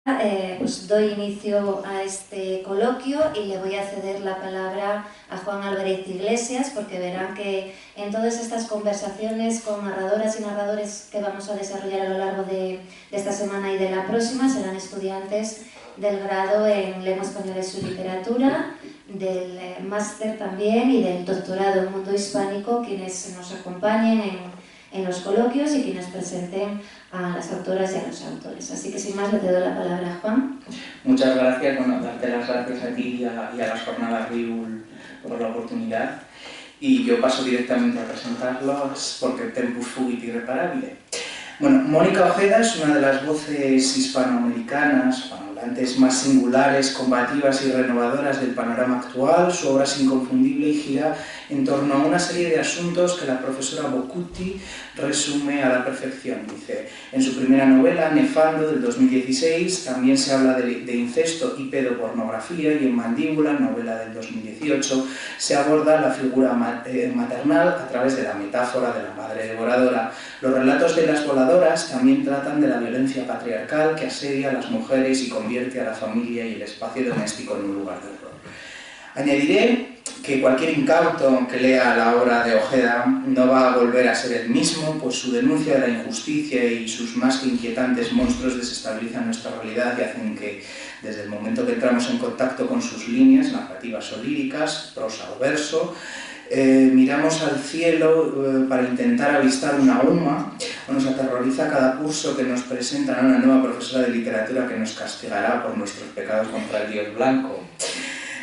Pues doy inicio a este coloquio y le voy a ceder la palabra a Juan Álvarez Iglesias, porque verán que en todas estas conversaciones con narradoras y narradores que vamos a desarrollar a lo largo de esta semana y de la próxima serán estudiantes del grado en Lengua Española y su Literatura, del máster también y del doctorado en Mundo Hispánico, quienes nos acompañen en los coloquios y quienes presenten a las autoras y a los autores. Así que sin más le doy la palabra a Juan. Muchas gracias, darte las gracias a ti y a las jornadas RIUL por la oportunidad. Y yo paso directamente a presentarlos porque tempus fugit irreparable. Bueno, Mónica Ojeda es una de las voces hispanoamericanas, hispanohablantes más singulares, combativas y renovadoras del panorama actual. Su obra es inconfundible y gira en torno a una serie de asuntos que la profesora Bocuti resume a la perfección. Dice, en su primera novela, Nefando, del 2016, también se habla de incesto y pedopornografía, y en Mandíbula, novela del 2018, se aborda la figura maternal a través de la metáfora de la madre devoradora. Los relatos de las voladoras también tratan de la violencia patriarcal que asedia a las mujeres y convierte a la familia y el espacio doméstico en un lugar de horror. Añadiré que cualquier incauto que lea la obra de Ojeda no va a volver a ser el mismo, pues su denuncia de la injusticia y sus más que inquietantes monstruos desestabilizan nuestra realidad y hacen que, desde el momento que entramos en contacto con sus líneas, narrativas o líricas, prosa o verso, miramos al cielo para intentar avistar una UMA, o nos aterroriza cada curso que nos presentan a una nueva profesora de literatura que nos castigará por nuestros pecados contra el Dios blanco.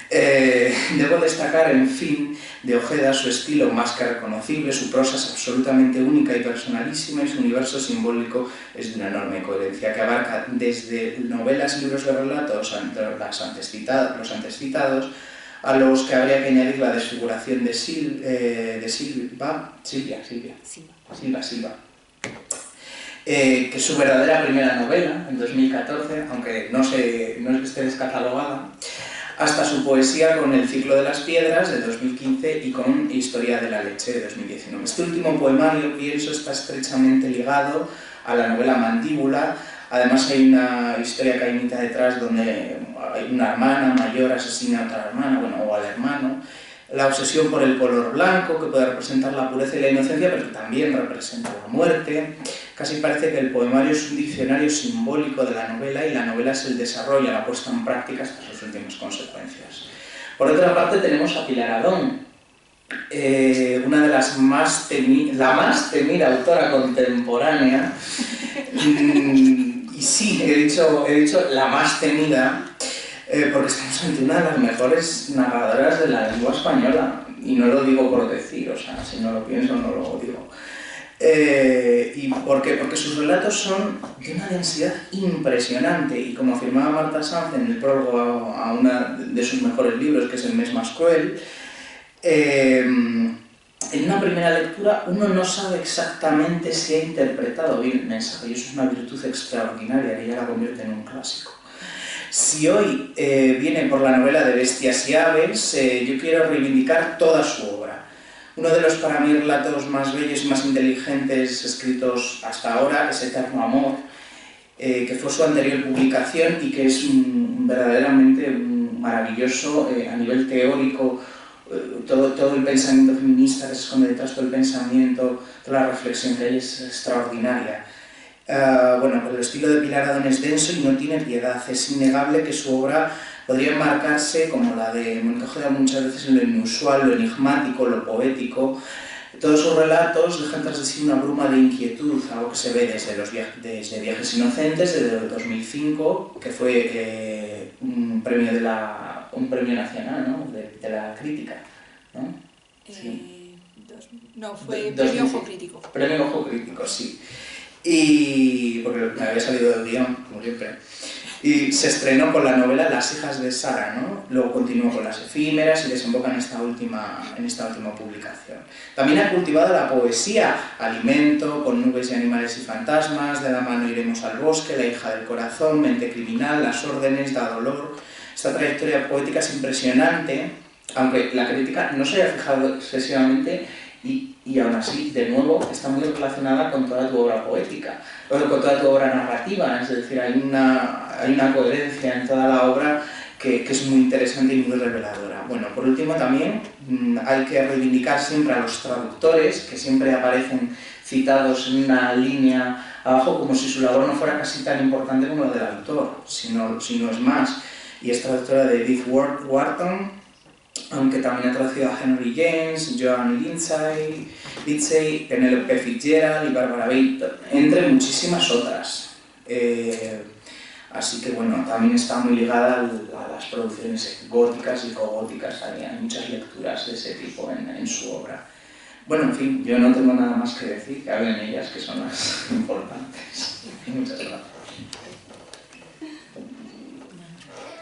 Debo destacar, en fin, de Ojeda su estilo más que reconocible, su prosa es absolutamente única y personalísima, y su universo simbólico es de una enorme coherencia que abarca desde novelas y libros de relatos, los antes citados, a los que habría que añadir la desfiguración de Silva, que es su verdadera primera novela, en 2014, aunque no esté descatalogada, hasta su poesía con El ciclo de las piedras, de 2015, y con Historia de la leche, de 2019. Este último poemario, pienso, está estrechamente ligado a la novela Mandíbula. Además hay una historia caimita detrás donde hay una hermana mayor asesina a otra hermana, o al hermano. La obsesión por el color blanco, que puede representar la pureza y la inocencia, pero que también representa la muerte. Casi parece que el poemario es un diccionario simbólico de la novela, y la novela es el desarrollo, la puesta en práctica hasta sus últimas consecuencias. Por otra parte tenemos a Pilar Adón, una de las la más temida autora contemporánea, y sí, he dicho la más temida, porque estamos ante una de las mejores narradoras de la lengua española, y no lo digo por decir, si no lo pienso no lo digo. ¿Y por qué? Porque sus relatos son de una densidad impresionante, y como afirmaba Marta Sanz en el prólogo a uno de sus mejores libros, que es El mes más cruel, en una primera lectura uno no sabe exactamente si ha interpretado bien el mensaje, y eso es una virtud extraordinaria que ya la convierte en un clásico. Si hoy viene por la novela de Bestias y Aves, yo quiero reivindicar toda su obra. Uno de los, para mí, relatos más bellos y más inteligentes escritos hasta ahora es Eterno Amor, que fue su anterior publicación y que es verdaderamente maravilloso a nivel teórico. Todo el pensamiento feminista que se esconde detrás, todo el pensamiento, toda la reflexión que hay es extraordinaria. Pues el estilo de Pilar Adón es denso y no tiene piedad. Es innegable que su obra podría enmarcarse, como la de Mónica Ojeda, muchas veces en lo inusual, lo enigmático, lo poético. Todos sus relatos dejan tras de sí una bruma de inquietud, algo que se ve desde Viajes Inocentes, desde el 2005, que fue un premio nacional, ¿no? de la crítica, ¿no? Sí. No, fue Premio Ojo Crítico. Premio Ojo Crítico, sí. Y porque me había salido del guión, como siempre. Y se estrenó con la novela Las hijas de Sara, ¿no? Luego continuó con Las efímeras y desemboca en esta última publicación. También ha cultivado la poesía, Alimento, Con nubes y animales y fantasmas, De la mano iremos al bosque, La hija del corazón, Mente criminal, Las órdenes, Da dolor. Esta trayectoria poética es impresionante, aunque la crítica no se haya fijado excesivamente, y aún así, de nuevo, está muy relacionada con toda tu obra poética, con toda tu obra narrativa. Es decir, hay una hay una coherencia en toda la obra que es muy interesante y muy reveladora. Bueno, por último también hay que reivindicar siempre a los traductores, que siempre aparecen citados en una línea abajo como si su labor no fuera casi tan importante como la del autor, si no es más. Y es traductora de Edith Wharton, aunque también ha traducido a Henry James, Joan Lindsay, Penelope Fitzgerald y Barbara Bates, entre muchísimas otras. Así que bueno, también está muy ligada a las producciones góticas y cogóticas, hay muchas lecturas de ese tipo en su obra. Bueno, en fin, yo no tengo nada más que decir, que hablen ellas, que son las importantes. Muchas gracias.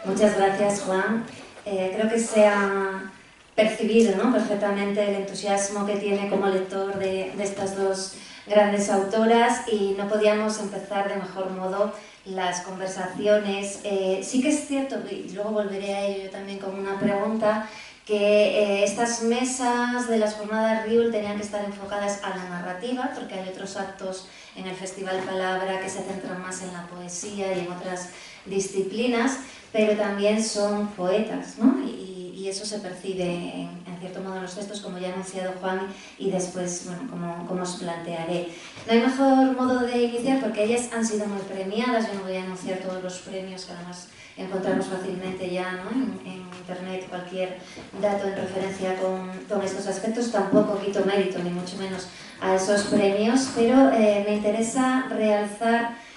Muchas gracias, Juan. Creo que se ha percibido, ¿no?, perfectamente el entusiasmo que tiene como lector de estas dos grandes autoras, y no podíamos empezar de mejor modo las conversaciones. Sí que es cierto, y luego volveré a ello yo también con una pregunta, que estas mesas de las jornadas Riul tenían que estar enfocadas a la narrativa, porque hay otros actos en el Festival Palabra que se centran más en la poesía y en otras disciplinas, pero también son poetas, ¿no? Y eso se percibe en cierto modo en los textos, como ya ha anunciado Juan, y después, bueno, como os plantearé. No hay mejor modo de iniciar porque ellas han sido muy premiadas. Yo no voy a anunciar todos los premios, que además encontramos fácilmente ya, ¿no?, en internet cualquier dato en referencia con estos aspectos. Tampoco quito mérito, ni mucho menos, a esos premios, pero me interesa realzar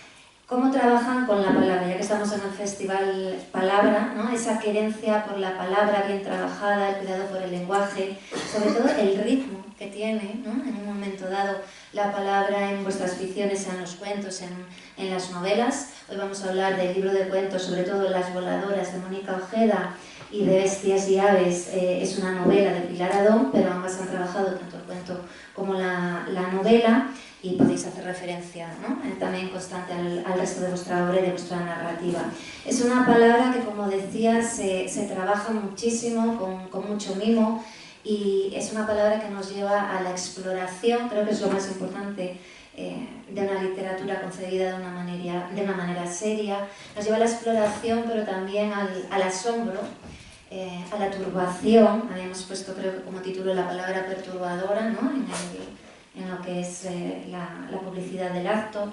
cómo trabajan con la palabra, ya que estamos en el Festival Palabra, ¿no?, esa querencia por la palabra bien trabajada, el cuidado por el lenguaje, sobre todo el ritmo que tiene, ¿no?, en un momento dado la palabra en vuestras ficciones, sean los cuentos, en las novelas. Hoy vamos a hablar del libro de cuentos, sobre todo Las voladoras, de Mónica Ojeda, y de Bestias y aves, es una novela de Pilar Adón, pero ambas han trabajado tanto el cuento como la novela, y podéis hacer referencia, ¿no?, también constante al resto de vuestra obra y de vuestra narrativa. Es una palabra que, como decía, se trabaja muchísimo, con mucho mimo, y es una palabra que nos lleva a la exploración. Creo que es lo más importante de una literatura concebida de una manera seria. Nos lleva a la exploración, pero también al asombro, a la turbación. Habíamos puesto, creo que como título, la palabra perturbadora, ¿no?, en lo que es la publicidad del acto.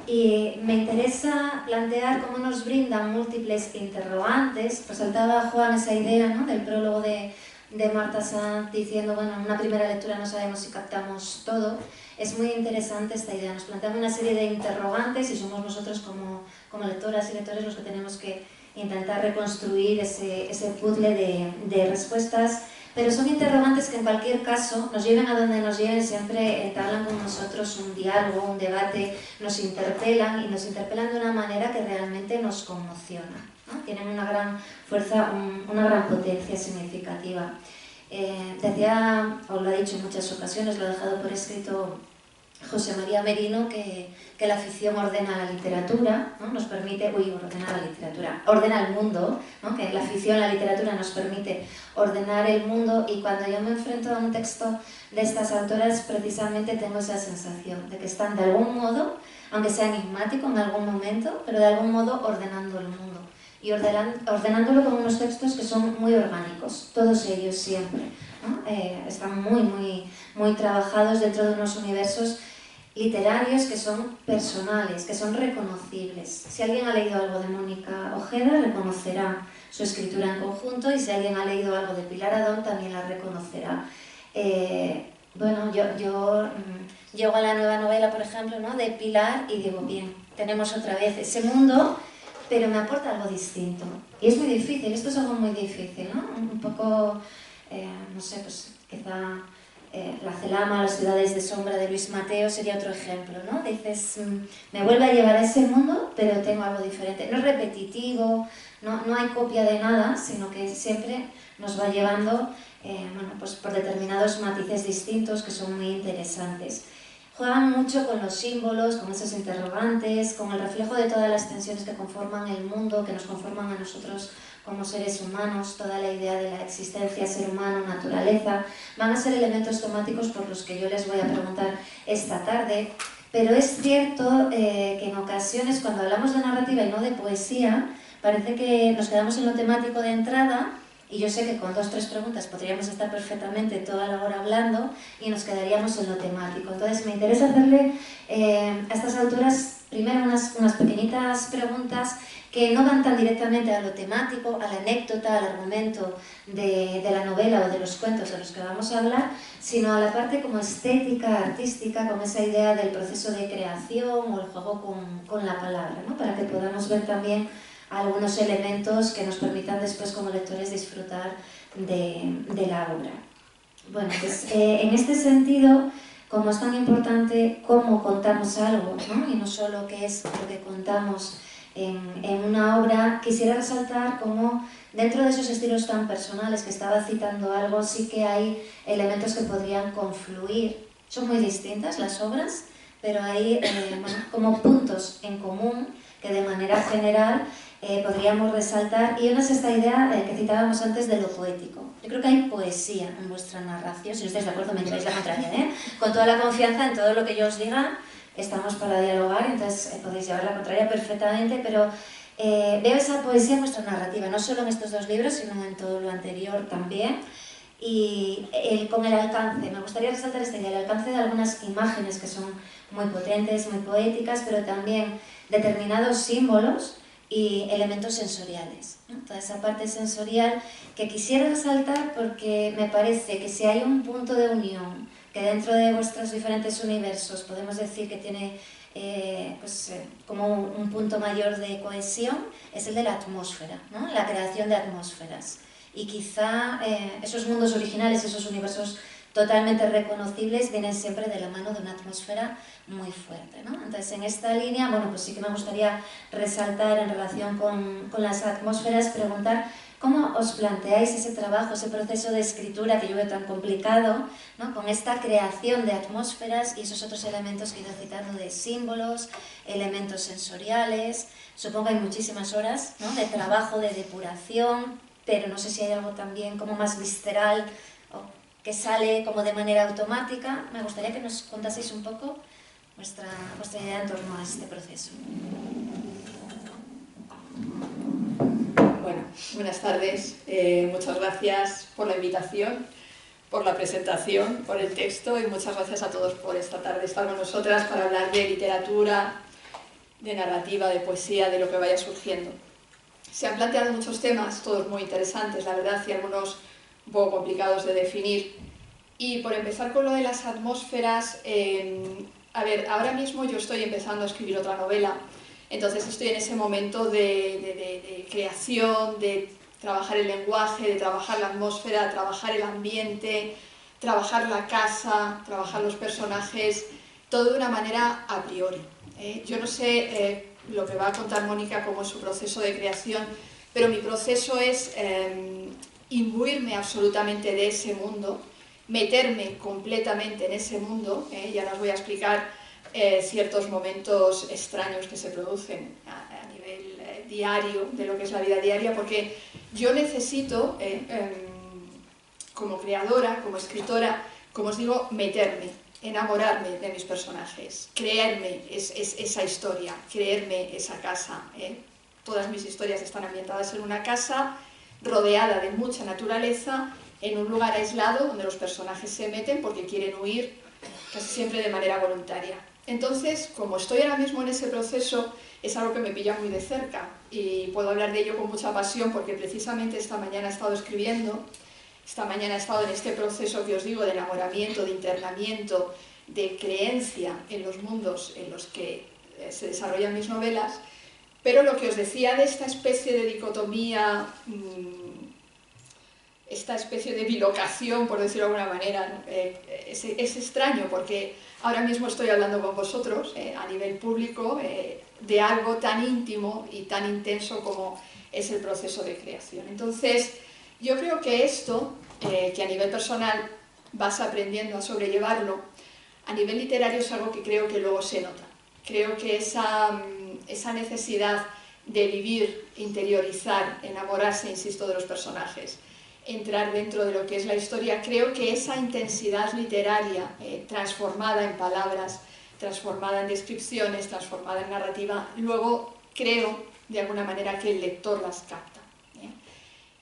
Y me interesa plantear cómo nos brindan múltiples interrogantes. Resaltaba Juan esa idea, ¿no?, del prólogo de Marta Sanz, diciendo, bueno, en una primera lectura no sabemos si captamos todo. Es muy interesante esta idea, nos planteamos una serie de interrogantes y somos nosotros como lectoras y lectores los que tenemos que intentar reconstruir ese puzzle de respuestas, pero son interrogantes que en cualquier caso, nos lleven a donde nos lleven, siempre entablan con nosotros un diálogo, un debate, nos interpelan, y nos interpelan de una manera que realmente nos conmociona, ¿no? Tienen una gran fuerza, una gran potencia significativa. Decía, os lo ha dicho en muchas ocasiones, lo ha dejado por escrito José María Merino, que la ficción ordena la literatura, ¿no?, nos permite, ordena el mundo, ¿no?, que la ficción, la literatura nos permite ordenar el mundo, y cuando yo me enfrento a un texto de estas autoras, precisamente tengo esa sensación de que están de algún modo, aunque sea enigmático en algún momento, pero de algún modo ordenando el mundo, y ordenándolo con unos textos que son muy orgánicos, todos ellos siempre, ¿no? Están muy trabajados dentro de unos universos literarios que son personales, que son reconocibles. Si alguien ha leído algo de Mónica Ojeda, reconocerá su escritura en conjunto, y si alguien ha leído algo de Pilar Adón, también la reconocerá. Bueno, yo llego a la nueva novela, por ejemplo, ¿no?, de Pilar, y digo, bien, tenemos otra vez ese mundo, pero me aporta algo distinto. Y es muy difícil, esto es algo muy difícil, ¿no? Un poco, no sé, pues quizá La Celama, Las ciudades de sombra, de Luis Mateo sería otro ejemplo, ¿no? Dices, me vuelve a llevar a ese mundo, pero tengo algo diferente. No es repetitivo, no hay copia de nada, sino que siempre nos va llevando bueno, pues por determinados matices distintos que son muy interesantes. Juegan mucho con los símbolos, con esos interrogantes, con el reflejo de todas las tensiones que conforman el mundo, que nos conforman a nosotros como seres humanos, toda la idea de la existencia, ser humano, naturaleza. Van a ser elementos temáticos por los que yo les voy a preguntar esta tarde. pero es cierto que en ocasiones cuando hablamos de narrativa y no de poesía, parece que nos quedamos en lo temático de entrada, y yo sé que con 2 o 3 preguntas podríamos estar perfectamente toda la hora hablando y nos quedaríamos en lo temático. Entonces me interesa hacerle a estas autoras primero unas pequeñitas preguntas que no van tan directamente a lo temático, a la anécdota, al argumento de la novela o de los cuentos de los que vamos a hablar, sino a la parte como estética, artística, con esa idea del proceso de creación o el juego con la palabra, ¿no? Para que podamos ver también algunos elementos que nos permitan después como lectores disfrutar de la obra. Bueno, pues en este sentido, como es tan importante cómo contamos algo, ¿no? Y no solo qué es lo que contamos en una obra, quisiera resaltar cómo dentro de esos estilos tan personales que estaba citando algo, sí que hay elementos que podrían confluir. Son muy distintas las obras, pero hay bueno, como puntos en común que de manera general podríamos resaltar, y una es esta idea que citábamos antes de lo poético. Yo creo que hay poesía en vuestra narración, si no estáis de acuerdo me diréis la contraria, con toda la confianza en todo lo que yo os diga, estamos para dialogar, entonces podéis llevar la contraria perfectamente, pero veo esa poesía en vuestra narrativa, no solo en estos 2 libros, sino en todo lo anterior también, y con el alcance, me gustaría resaltar esta idea, el alcance de algunas imágenes que son muy potentes, muy poéticas, pero también determinados símbolos y elementos sensoriales, ¿no? Toda esa parte sensorial que quisiera resaltar porque me parece que si hay un punto de unión que dentro de vuestros diferentes universos podemos decir que tiene como un punto mayor de cohesión, es el de la atmósfera, ¿no? La creación de atmósferas. Y quizá esos mundos originales, esos universos totalmente reconocibles vienen siempre de la mano de una atmósfera muy fuerte, ¿no? Entonces, en esta línea, bueno, pues sí que me gustaría resaltar en relación con las atmósferas, preguntar cómo os planteáis ese trabajo, ese proceso de escritura que yo veo tan complicado, ¿no? Con esta creación de atmósferas y esos otros elementos que he ido citando de símbolos, elementos sensoriales. Supongo que hay muchísimas horas, ¿no? De trabajo, de depuración, pero no sé si hay algo también como más visceral o que sale como de manera automática. Me gustaría que nos contaseis un poco vuestra idea en torno a este proceso. Bueno, buenas tardes. Muchas gracias por la invitación, por la presentación, por el texto y muchas gracias a todos por esta tarde estar con nosotras para hablar de literatura, de narrativa, de poesía, de lo que vaya surgiendo. Se han planteado muchos temas, todos muy interesantes, la verdad, y algunos un poco complicados de definir. Y por empezar con lo de las atmósferas, a ver, ahora mismo yo estoy empezando a escribir otra novela, entonces estoy en ese momento de creación, de trabajar el lenguaje, de trabajar la atmósfera, trabajar el ambiente, trabajar la casa, trabajar los personajes, todo de una manera a priori. Yo no sé lo que va a contar Mónica como es su proceso de creación, pero mi proceso es imbuirme absolutamente de ese mundo, meterme completamente en ese mundo, ya os voy a explicar ciertos momentos extraños que se producen a nivel diario, de lo que es la vida diaria, porque yo necesito, como creadora, como escritora, como os digo, meterme, enamorarme de mis personajes, creerme esa historia, creerme esa casa. Todas mis historias están ambientadas en una casa rodeada de mucha naturaleza, en un lugar aislado donde los personajes se meten porque quieren huir, casi siempre de manera voluntaria. Entonces, como estoy ahora mismo en ese proceso, es algo que me pilla muy de cerca y puedo hablar de ello con mucha pasión porque precisamente esta mañana he estado escribiendo, esta mañana he estado en este proceso que os digo de enamoramiento, de internamiento, de creencia en los mundos en los que se desarrollan mis novelas, pero lo que os decía de esta especie de dicotomía, esta especie de bilocación, por decirlo de alguna manera, ¿no? Es extraño porque ahora mismo estoy hablando con vosotros a nivel público de algo tan íntimo y tan intenso como es el proceso de creación. Entonces, yo creo que esto, que a nivel personal vas aprendiendo a sobrellevarlo, a nivel literario es algo que creo que luego se nota. Creo que esa necesidad de vivir, interiorizar, enamorarse, insisto, de los personajes, entrar dentro de lo que es la historia, creo que esa intensidad literaria transformada en palabras, transformada en descripciones, transformada en narrativa, luego creo de alguna manera que el lector las capta.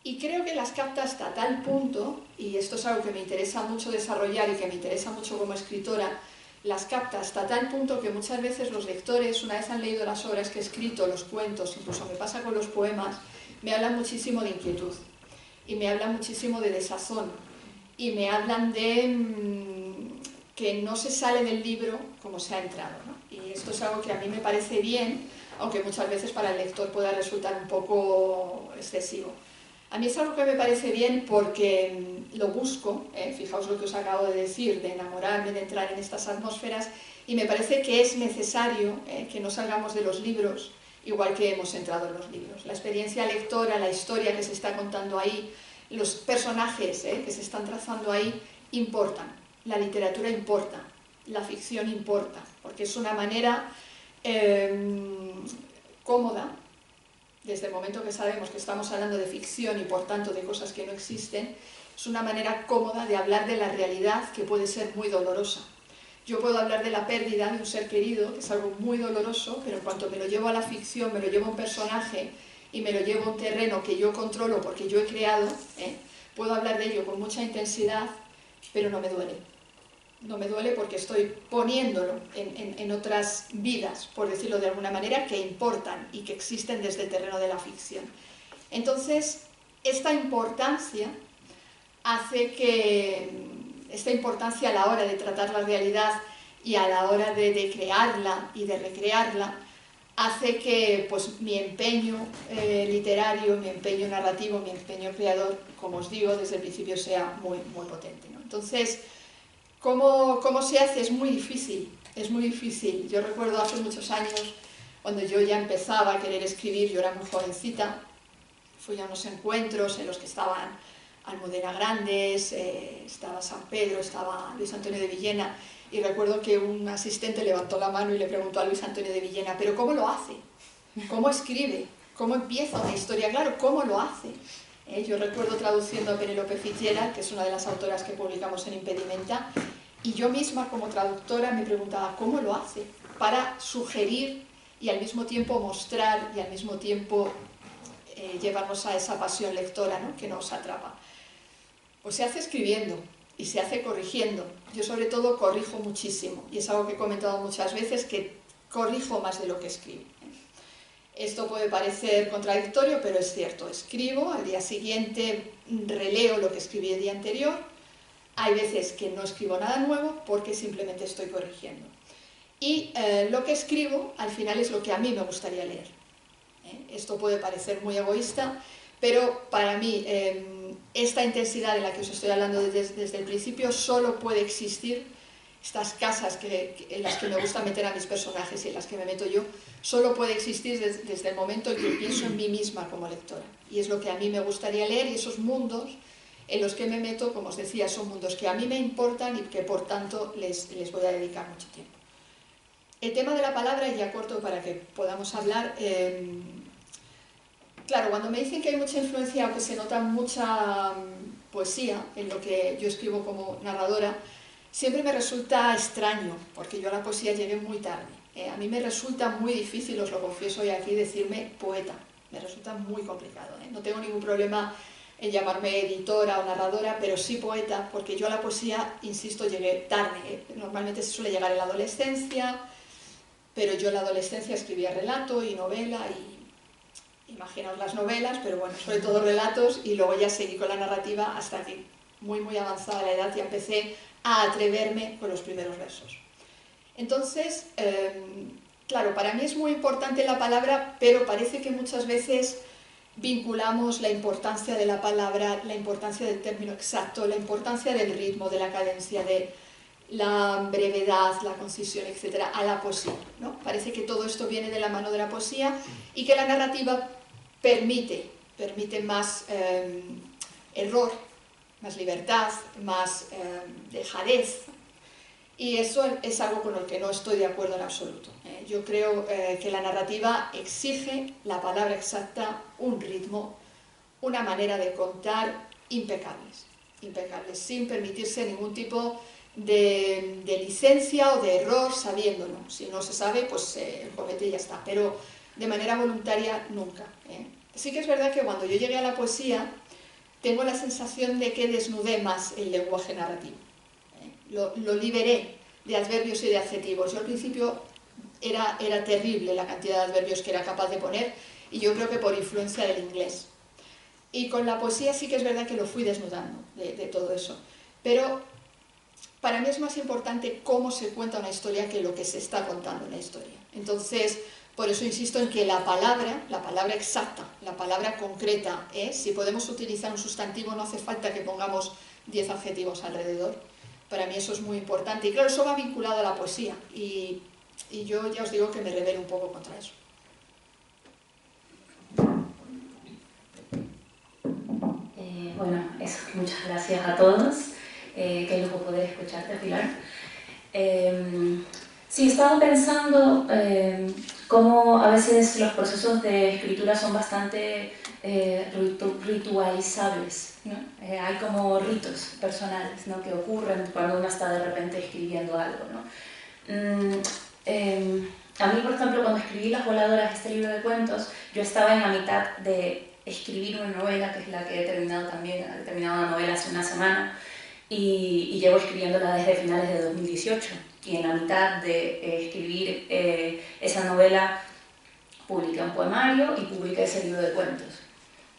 Y creo que las capta hasta tal punto, y esto es algo que me interesa mucho desarrollar y que me interesa mucho como escritora, las capta hasta tal punto que muchas veces los lectores, una vez han leído las obras que he escrito, los cuentos, incluso me pasa con los poemas, me hablan muchísimo de inquietud, y me hablan muchísimo de desazón, y me hablan de que no se sale del libro como se ha entrado, ¿no? Y esto es algo que a mí me parece bien, aunque muchas veces para el lector pueda resultar un poco excesivo. A mí es algo que me parece bien porque lo busco, fijaos lo que os acabo de decir, de enamorarme, de entrar en estas atmósferas, y me parece que es necesario que no salgamos de los libros igual que hemos entrado en los libros. La experiencia lectora, la historia que se está contando ahí, los personajes que se están trazando ahí, importan. La literatura importa, la ficción importa, porque es una manera cómoda, desde el momento que sabemos que estamos hablando de ficción y por tanto de cosas que no existen, es una manera cómoda de hablar de la realidad que puede ser muy dolorosa. Yo puedo hablar de la pérdida de un ser querido, que es algo muy doloroso, pero en cuanto me lo llevo a la ficción, me lo llevo a un personaje y me lo llevo a un terreno que yo controlo porque yo he creado, puedo hablar de ello con mucha intensidad, pero no me duele. No me duele porque estoy poniéndolo en otras vidas, por decirlo de alguna manera, que importan y que existen desde el terreno de la ficción. Entonces, esta importancia hace que, esta importancia a la hora de tratar la realidad y a la hora de crearla y de recrearla, hace que pues, mi empeño literario, mi empeño narrativo, mi empeño creador, como os digo, desde el principio sea muy, muy potente, ¿no? Entonces, ¿cómo se hace? Es muy difícil, es muy difícil. Yo recuerdo hace muchos años, cuando yo ya empezaba a querer escribir, yo era muy jovencita, fui a unos encuentros en los que estaban Almudena Grandes, estaba San Pedro, estaba Luis Antonio de Villena, y recuerdo que un asistente levantó la mano y le preguntó a Luis Antonio de Villena, ¿pero cómo lo hace? ¿Cómo escribe? ¿Cómo empieza una historia? Claro, ¿cómo lo hace? Yo recuerdo traduciendo a Penélope Fitzgerald, que es una de las autoras que publicamos en Impedimenta, y yo misma como traductora me preguntaba cómo lo hace para sugerir y al mismo tiempo mostrar y al mismo tiempo llevarnos a esa pasión lectora, ¿no?, que nos atrapa. Pues se hace escribiendo y se hace corrigiendo. Yo sobre todo corrijo muchísimo y es algo que he comentado muchas veces, que corrijo más de lo que escribo. Esto puede parecer contradictorio, pero es cierto. Escribo, al día siguiente releo lo que escribí el día anterior. Hay veces que no escribo nada nuevo porque simplemente estoy corrigiendo. Y lo que escribo, al final, es lo que a mí me gustaría leer. Esto puede parecer muy egoísta, pero para mí esta intensidad de la que os estoy hablando desde el principio solo puede existir. Estas casas en las que me gusta meter a mis personajes y en las que me meto yo, solo puede existir desde el momento en que pienso en mí misma como lectora. Y es lo que a mí me gustaría leer, y esos mundos en los que me meto, como os decía, son mundos que a mí me importan y que por tanto les voy a dedicar mucho tiempo. El tema de la palabra, y ya corto para que podamos hablar, claro, cuando me dicen que hay mucha influencia o que se nota mucha poesía en lo que yo escribo como narradora, siempre me resulta extraño, porque yo a la poesía llegué muy tarde. A mí me resulta muy difícil, os lo confieso hoy aquí, decirme poeta. Me resulta muy complicado. No tengo ningún problema en llamarme editora o narradora, pero sí poeta, porque yo a la poesía, insisto, llegué tarde. Normalmente se suele llegar en la adolescencia, pero yo en la adolescencia escribía relato y novela, y imaginaos las novelas, pero bueno, sobre todo relatos, y luego ya seguí con la narrativa hasta que muy avanzada la edad ya empecé a atreverme con los primeros versos. Entonces, claro, para mí es muy importante la palabra, pero parece que muchas veces vinculamos la importancia de la palabra, la importancia del término exacto, la importancia del ritmo, de la cadencia, de la brevedad, la concisión, etcétera, a la poesía, ¿no? Parece que todo esto viene de la mano de la poesía y que la narrativa permite más error, más libertad, más dejadez, y eso es algo con lo que no estoy de acuerdo en absoluto. Yo creo que la narrativa exige la palabra exacta, un ritmo, una manera de contar impecables, sin permitirse ningún tipo de licencia o de error sabiéndolo. Si no se sabe, pues el comete y ya está, pero de manera voluntaria nunca. Sí que es verdad que cuando yo llegué a la poesía, tengo la sensación de que desnudé más el lenguaje narrativo. Lo liberé de adverbios y de adjetivos. Yo al principio era terrible la cantidad de adverbios que era capaz de poner, y yo creo que por influencia del inglés. Y con la poesía sí que es verdad que lo fui desnudando de todo eso. Pero para mí es más importante cómo se cuenta una historia que lo que se está contando en la historia. Entonces, por eso insisto en que la palabra exacta, la palabra concreta, si podemos utilizar un sustantivo, no hace falta que pongamos 10 adjetivos alrededor. Para mí eso es muy importante. Y claro, eso va vinculado a la poesía. Y yo ya os digo que me rebelo un poco contra eso. Bueno, eso, muchas gracias a todos. Qué lujo poder escucharte, Pilar. Sí, estaba pensando cómo a veces los procesos de escritura son bastante ritualizables, ¿no? Hay como ritos personales, ¿no?, que ocurren cuando uno está de repente escribiendo algo, ¿no? A mí, por ejemplo, cuando escribí Las Voladoras, este libro de cuentos, yo estaba en la mitad de escribir una novela, que es la que he terminado también, he terminado una novela hace una semana, y llevo escribiéndola desde finales de 2018, y en la mitad de escribir esa novela publiqué un poemario y publiqué ese libro de cuentos.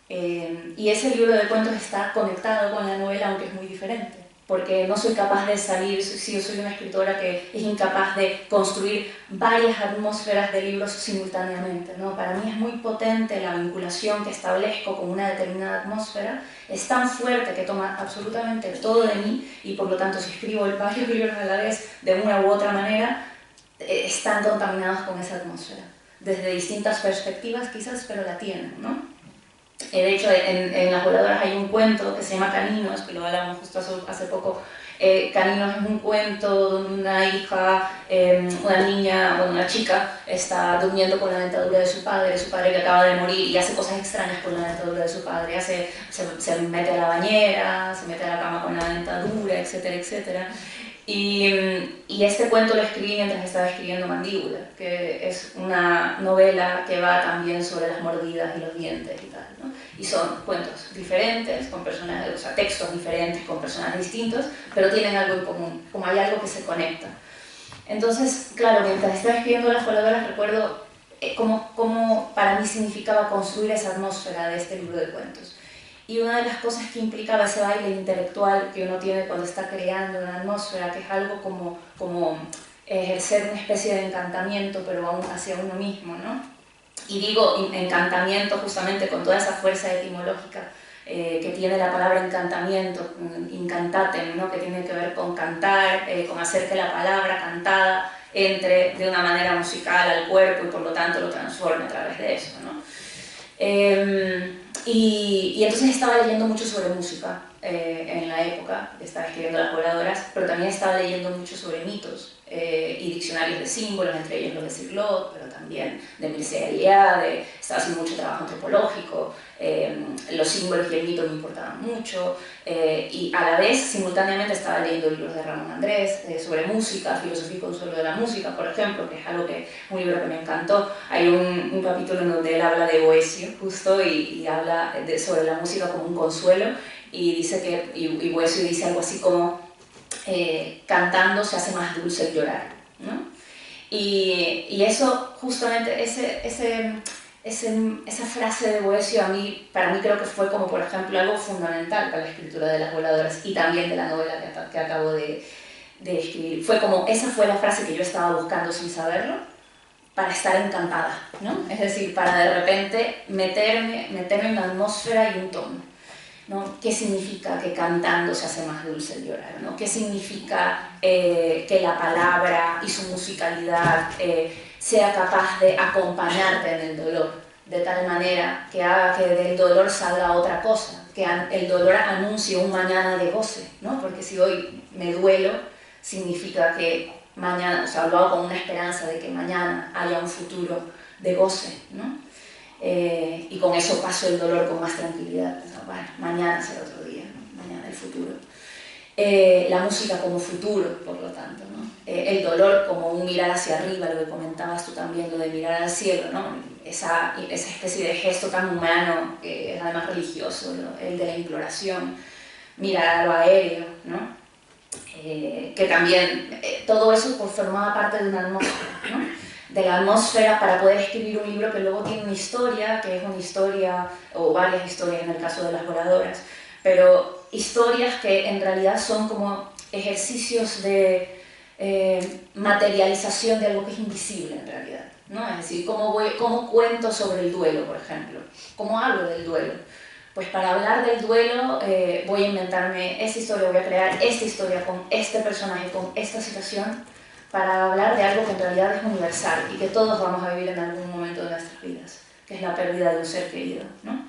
Y ese libro de cuentos está conectado con la novela, aunque es muy diferente, porque no soy capaz de salir, si yo soy una escritora que es incapaz de construir varias atmósferas de libros simultáneamente, ¿no? Para mí es muy potente la vinculación que establezco con una determinada atmósfera, es tan fuerte que toma absolutamente todo de mí, y por lo tanto si escribo varios libros a la vez de una u otra manera, están contaminados con esa atmósfera, desde distintas perspectivas quizás, pero la tienen, ¿no? De hecho, en Las Voladoras hay un cuento que se llama Caninos, que lo hablamos justo hace poco. Caninos es un cuento donde una hija, una niña, bueno, una chica, está durmiendo con la dentadura de su padre que acaba de morir, y hace cosas extrañas con la dentadura de su padre. Se mete a la bañera, se mete a la cama con la dentadura, etcétera, etcétera. Y este cuento lo escribí mientras estaba escribiendo Mandíbula, que es una novela que va también sobre las mordidas y los dientes y tal, ¿no? Y son cuentos diferentes, con personajes, o sea, textos diferentes, con personajes distintos, pero tienen algo en común, como hay algo que se conecta. Entonces, claro, mientras estaba escribiendo Las Voladoras, recuerdo cómo para mí significaba construir esa atmósfera de este libro de cuentos. Y una de las cosas que implicaba ese baile intelectual que uno tiene cuando está creando una atmósfera, que es algo como ejercer una especie de encantamiento, pero aún hacia uno mismo, ¿no? Y digo encantamiento justamente con toda esa fuerza etimológica que tiene la palabra encantamiento, incantatem, ¿no?, que tiene que ver con cantar, con hacer que la palabra cantada entre de una manera musical al cuerpo y por lo tanto lo transforme a través de eso, ¿no? Y entonces estaba leyendo mucho sobre música en la época, estaba escribiendo Las Voladoras, pero también estaba leyendo mucho sobre mitos y diccionarios de símbolos, entre ellos los de Cirlot, pero también de Mircea Eliade. Estaba haciendo mucho trabajo antropológico, los símbolos y el mito me importaban mucho, y a la vez, simultáneamente, estaba leyendo libros de Ramón Andrés sobre música, filosofía y consuelo de la música, por ejemplo, que es algo un libro que me encantó. Hay un capítulo en donde él habla de Boecio, justo, y habla sobre la música como un consuelo, y dice que, y Boecio dice algo así como, cantando se hace más dulce el llorar, ¿no? Y eso, justamente, esa frase de Boecio para mí creo que fue como, por ejemplo, algo fundamental para la escritura de Las Voladoras y también de la novela que acabo de escribir. Esa fue la frase que yo estaba buscando sin saberlo, para estar encantada, ¿no? Es decir, para de repente meterme en la atmósfera y un tono, ¿no? ¿Qué significa que cantando se hace más dulce el llorar, ¿no? ¿Qué significa que la palabra y su musicalidad sea capaz de acompañarte en el dolor, de tal manera que haga que del dolor salga otra cosa, que el dolor anuncie un mañana de goce, ¿no? Porque si hoy me duelo, significa que mañana, o sea, lo hago con una esperanza de que mañana haya un futuro de goce, ¿no? Y con eso paso el dolor con más tranquilidad, ¿no? Bueno, mañana será otro día, ¿no? Mañana el futuro. la música como futuro, por lo tanto, ¿no? El dolor como un mirar hacia arriba, lo que comentabas tú también, lo de mirar al cielo, ¿no? Esa especie de gesto tan humano, que es además religioso, ¿no? El de la imploración, mirar a lo aéreo, ¿no? Que también todo eso pues, formaba parte de una atmósfera, ¿no? De la atmósfera para poder escribir un libro que luego tiene una historia, que es una historia, o varias historias en el caso de las voladoras, pero historias que en realidad son como ejercicios de materialización de algo que es invisible en realidad, ¿no? Es decir, ¿cómo cuento sobre el duelo, por ejemplo? ¿Cómo hablo del duelo? Pues para hablar del duelo voy a inventarme esta historia, voy a crear esta historia con este personaje, con esta situación, para hablar de algo que en realidad es universal y que todos vamos a vivir en algún momento de nuestras vidas, que es la pérdida de un ser querido, ¿no?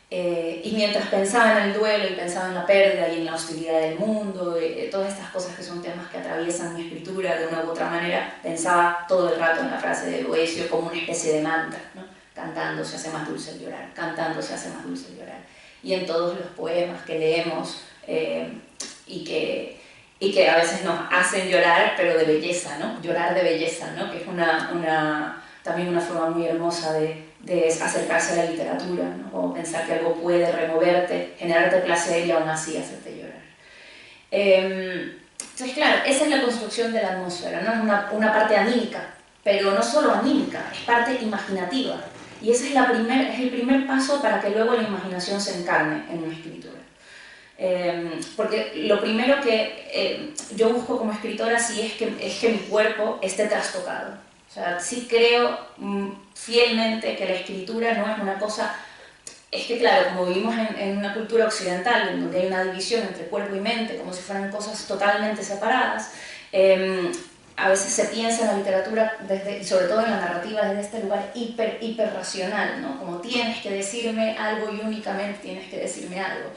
Y mientras pensaba en el duelo y pensaba en la pérdida y en la hostilidad del mundo, todas estas cosas que son temas que atraviesan mi escritura de una u otra manera, pensaba todo el rato en la frase de Boecio como una especie de mantra, ¿no? Cantando se hace más dulce el llorar, cantando se hace más dulce el llorar. Y en todos los poemas que leemos y que a veces nos hacen llorar, pero de belleza, ¿no? Llorar de belleza, ¿no? Que es también una forma muy hermosa de acercarse a la literatura, ¿no? O pensar que algo puede removerte, generarte placer y aún así hacerte llorar. Entonces, claro, esa es la construcción de la atmósfera, ¿no? Es una parte anímica, pero no solo anímica, es parte imaginativa. Y ese es el primer paso para que luego la imaginación se encarne en una escritura. Porque lo primero que yo busco como escritora sí es que mi cuerpo esté trastocado. O sea, sí creo fielmente que la escritura no es una cosa... Es que claro, como vivimos en una cultura occidental, en donde hay una división entre cuerpo y mente, como si fueran cosas totalmente separadas, a veces se piensa en la literatura, y sobre todo en la narrativa, desde este lugar hiper racional, ¿no? Como tienes que decirme algo y únicamente tienes que decirme algo.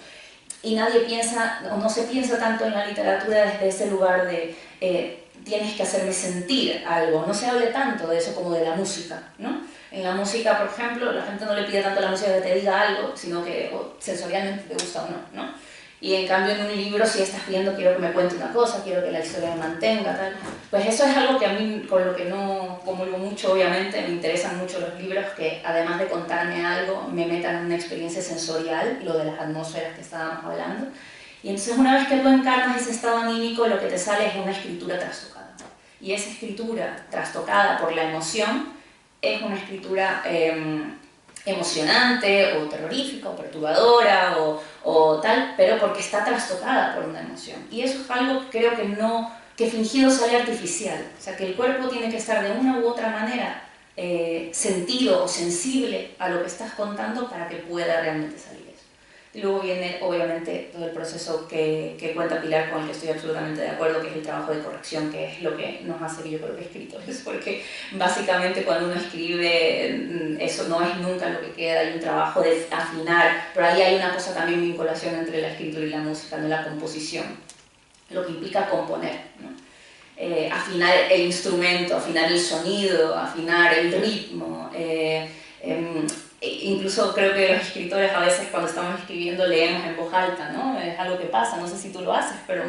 Y nadie piensa, o no se piensa tanto en la literatura desde ese lugar de tienes que hacerme sentir algo. No se hable tanto de eso como de la música, ¿no? En la música, por ejemplo, la gente no le pide tanto a la música que te diga algo, sino que sensorialmente te gusta o no, ¿no? Y en cambio en un libro si estás pidiendo quiero que me cuente una cosa, quiero que la historia me mantenga, tal. Pues eso es algo que a mí, con lo que no comulgo mucho, obviamente, me interesan mucho los libros que además de contarme algo, me metan en una experiencia sensorial, lo de las atmósferas que estábamos hablando. Y entonces una vez que tú encarnas ese estado anímico, lo que te sale es una escritura trastocada. Y esa escritura trastocada por la emoción es una escritura emocionante o terrorífica o perturbadora o tal, pero porque está trastocada por una emoción. Y eso es algo que creo que fingido sale artificial. O sea, que el cuerpo tiene que estar de una u otra manera sentido o sensible a lo que estás contando para que pueda realmente salir eso. Y luego viene, obviamente, todo el proceso que cuenta Pilar, con el que estoy absolutamente de acuerdo, que es el trabajo de corrección, que es lo que nos hace, yo creo que escritores, porque básicamente cuando uno escribe, eso no es nunca lo que queda, hay un trabajo de afinar, pero ahí hay una cosa también, vinculación entre la escritura y la música, no la composición, lo que implica componer, ¿no? Afinar el instrumento, afinar el sonido, afinar el ritmo, incluso creo que los escritores a veces cuando estamos escribiendo leemos en voz alta, ¿no? Es algo que pasa, no sé si tú lo haces, pero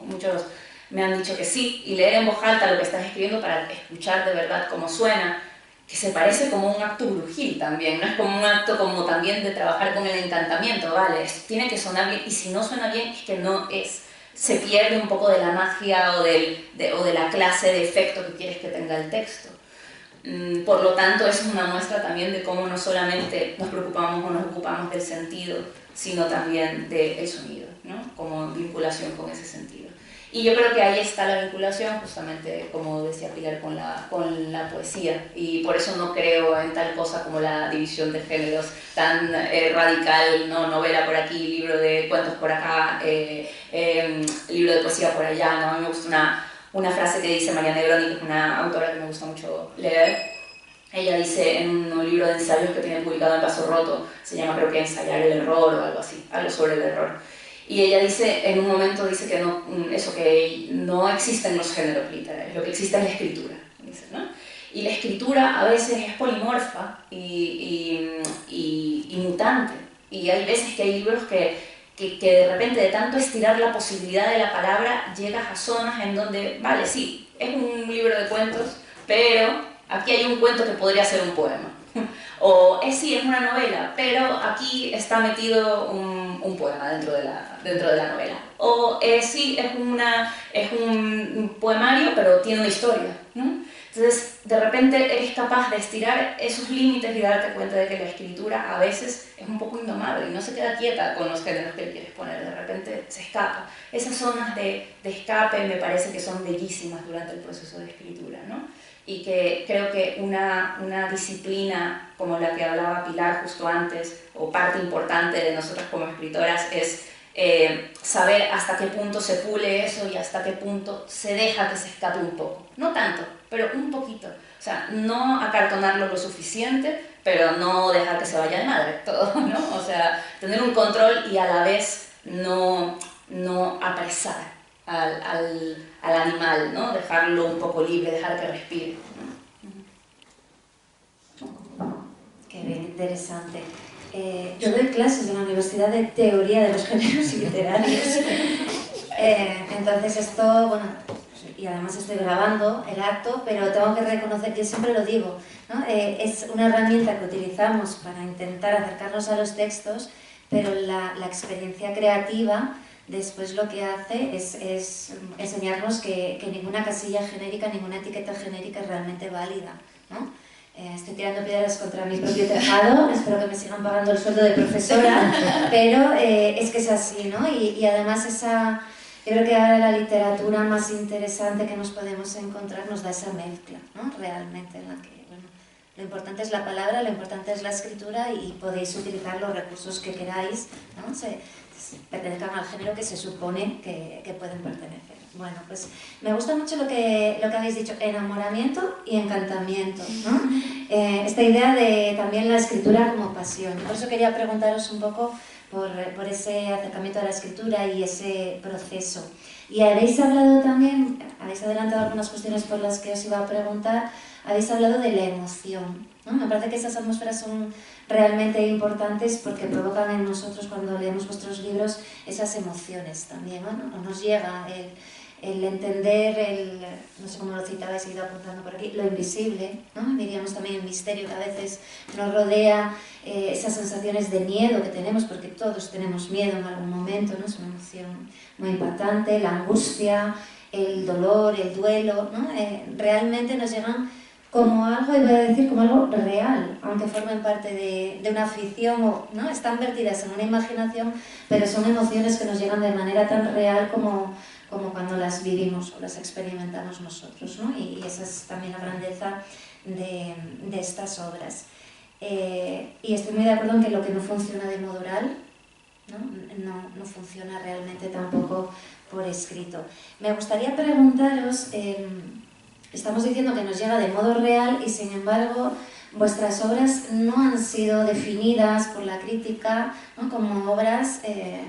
muchos me han dicho que sí, y leer en voz alta lo que estás escribiendo para escuchar de verdad cómo suena, que se parece como un acto brujil también, no es como un acto como también de trabajar con el encantamiento, ¿vale? Tiene que sonar bien, y si no suena bien es que no es, se pierde un poco de la magia o de la clase de efecto que quieres que tenga el texto. Por lo tanto, eso es una muestra también de cómo no solamente nos preocupamos o nos ocupamos del sentido, sino también del sonido, ¿no? Como vinculación con ese sentido. Y yo creo que ahí está la vinculación, justamente como decía Pilar, con la poesía. Y por eso no creo en tal cosa como la división de géneros tan radical, ¿no? Novela por aquí, libro de cuentos por acá, libro de poesía por allá, ¿no? A mí me gusta una frase que dice María Negroni, que es una autora que me gusta mucho leer. Ella dice en un libro de ensayos que tiene publicado en Vaso Roto, se llama creo que Ensayar el error o algo así, algo sobre el error. Y ella dice, en un momento dice que no existen los géneros literarios, lo que existe es la escritura, dice, ¿no? Y la escritura a veces es polimorfa y mutante. Y hay veces que hay libros que que de repente de tanto estirar la posibilidad de la palabra llegas a zonas en donde, vale, sí, es un libro de cuentos, pero aquí hay un cuento que podría ser un poema. O sí, es una novela, pero aquí está metido un poema dentro de la novela. O sí, es un poemario, pero tiene una historia, ¿no? Entonces, de repente eres capaz de estirar esos límites y darte cuenta de que la escritura a veces es un poco indomable y no se queda quieta con los géneros que quieres poner, de repente se escapa. Esas zonas de escape me parece que son bellísimas durante el proceso de escritura, ¿no? Y que creo que una disciplina como la que hablaba Pilar justo antes, o parte importante de nosotras como escritoras, es saber hasta qué punto se pule eso y hasta qué punto se deja que se escape un poco. No tanto, pero un poquito. O sea, no acartonarlo lo suficiente, pero no dejar que se vaya de madre todo, ¿no? O sea, tener un control y a la vez no apresar al animal, ¿no? Dejarlo un poco libre, dejar que respire. Qué bien, interesante. Yo doy clases en la Universidad de Teoría de los Géneros Literarios. Entonces esto, bueno, y además estoy grabando el acto, pero tengo que reconocer, yo siempre lo digo, ¿no? Es una herramienta que utilizamos para intentar acercarnos a los textos, pero la experiencia creativa después lo que hace es enseñarnos que ninguna casilla genérica, ninguna etiqueta genérica es realmente válida, ¿no? Estoy tirando piedras contra mi propio tejado, espero que me sigan pagando el sueldo de profesora, pero es que es así, ¿no? Y además yo creo que ahora la literatura más interesante que nos podemos encontrar nos da esa mezcla, ¿no? Realmente, en la que, bueno, lo importante es la palabra, lo importante es la escritura y podéis utilizar los recursos que queráis, ¿no? Pertenezcan al género que se supone que pueden pertenecer. Bueno, pues me gusta mucho lo que habéis dicho, enamoramiento y encantamiento, ¿no? Esta idea de también la escritura como pasión. Por eso quería preguntaros un poco por ese acercamiento a la escritura y ese proceso. Y habéis hablado también, habéis adelantado algunas cuestiones por las que os iba a preguntar, habéis hablado de la emoción, ¿no? Me parece que esas atmósferas son realmente importantes porque provocan en nosotros, cuando leemos vuestros libros, esas emociones también, ¿no? Nos llega el entender, no sé cómo lo citabais, he ido apuntando por aquí, lo invisible, ¿no? Diríamos también el misterio que a veces nos rodea, esas sensaciones de miedo que tenemos, porque todos tenemos miedo en algún momento, ¿no? Es una emoción muy impactante, la angustia, el dolor, el duelo, ¿no? Realmente nos llegan como algo, iba a decir, como algo real, aunque formen parte de una ficción, ¿no? Están vertidas en una imaginación, pero son emociones que nos llegan de manera tan real como cuando las vivimos o las experimentamos nosotros, ¿no? Y esa es también la grandeza de estas obras. Y estoy muy de acuerdo en que lo que no funciona de modo oral, no funciona realmente tampoco por escrito. Me gustaría preguntaros, estamos diciendo que nos llega de modo real y sin embargo vuestras obras no han sido definidas por la crítica, ¿no? Como obras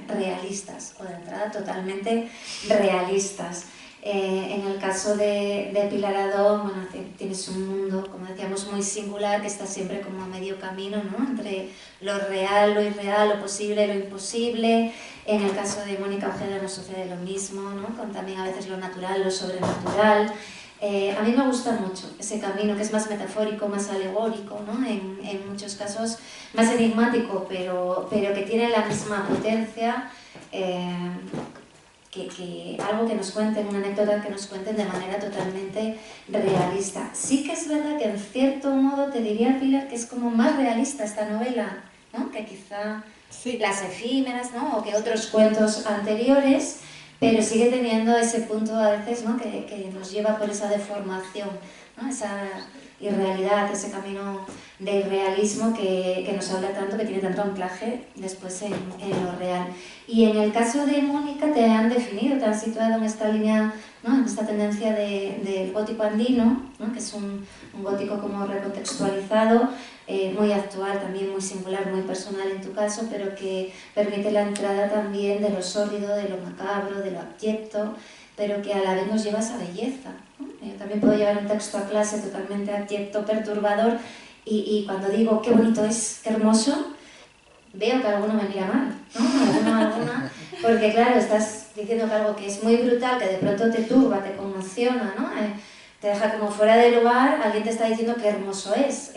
realistas o de entrada totalmente realistas. En el caso de Pilar Adón, bueno, tienes un mundo, como decíamos, muy singular que está siempre como a medio camino, ¿no? Entre lo real, lo irreal, lo posible, lo imposible. En el caso de Mónica Ojeda nos sucede lo mismo, ¿no? Con también a veces lo natural, lo sobrenatural. A mí me gusta mucho ese camino que es más metafórico, más alegórico, ¿no? En muchos casos más enigmático, pero que tiene la misma potencia, que algo que nos cuenten, una anécdota que nos cuenten de manera totalmente realista. Sí que es verdad que en cierto modo te diría, Pilar, que es como más realista esta novela, ¿no? Que quizá sí, las efímeras, ¿no? O que otros cuentos anteriores, pero sigue teniendo ese punto a veces, ¿no? que nos lleva por esa deformación, ¿no? Esa irrealidad, ese camino de irrealismo que nos habla tanto, que tiene tanto anclaje después en lo real. Y en el caso de Mónica te han definido, te han situado en esta línea, ¿no? En esta tendencia del gótico andino, ¿no? Que es un gótico como recontextualizado, muy actual, también muy singular, muy personal en tu caso, pero que permite la entrada también de lo sórdido, de lo macabro, de lo abyecto, pero que a la vez nos lleva a esa belleza, ¿no? Yo también puedo llevar un texto a clase totalmente abyecto, perturbador, y cuando digo qué bonito es, qué hermoso, veo que alguno me mira mal, ¿no? Alguna, porque claro, estás diciendo que algo que es muy brutal, que de pronto te turba, te conmociona, ¿no? Te deja como fuera de lugar, alguien te está diciendo qué hermoso es.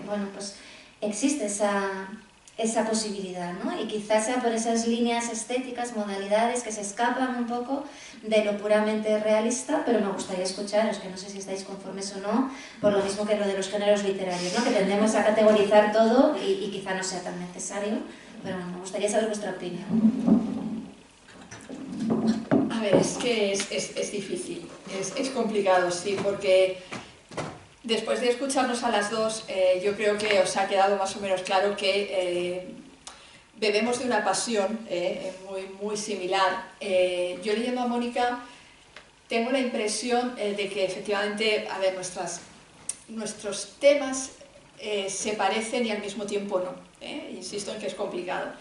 Bueno, pues existe esa posibilidad, ¿no? Y quizás sea por esas líneas estéticas, modalidades que se escapan un poco de lo puramente realista, pero me gustaría escucharos, que no sé si estáis conformes o no, por lo mismo que lo de los géneros literarios, ¿no? Que tendemos a categorizar todo y quizá no sea tan necesario, pero bueno, me gustaría saber vuestra opinión. A ver, es que es difícil, es complicado, sí, porque después de escucharnos a las dos, yo creo que os ha quedado más o menos claro que bebemos de una pasión muy similar. Yo leyendo a Mónica tengo la impresión de que efectivamente, a ver, nuestros temas se parecen y al mismo tiempo no. Insisto en que es complicado.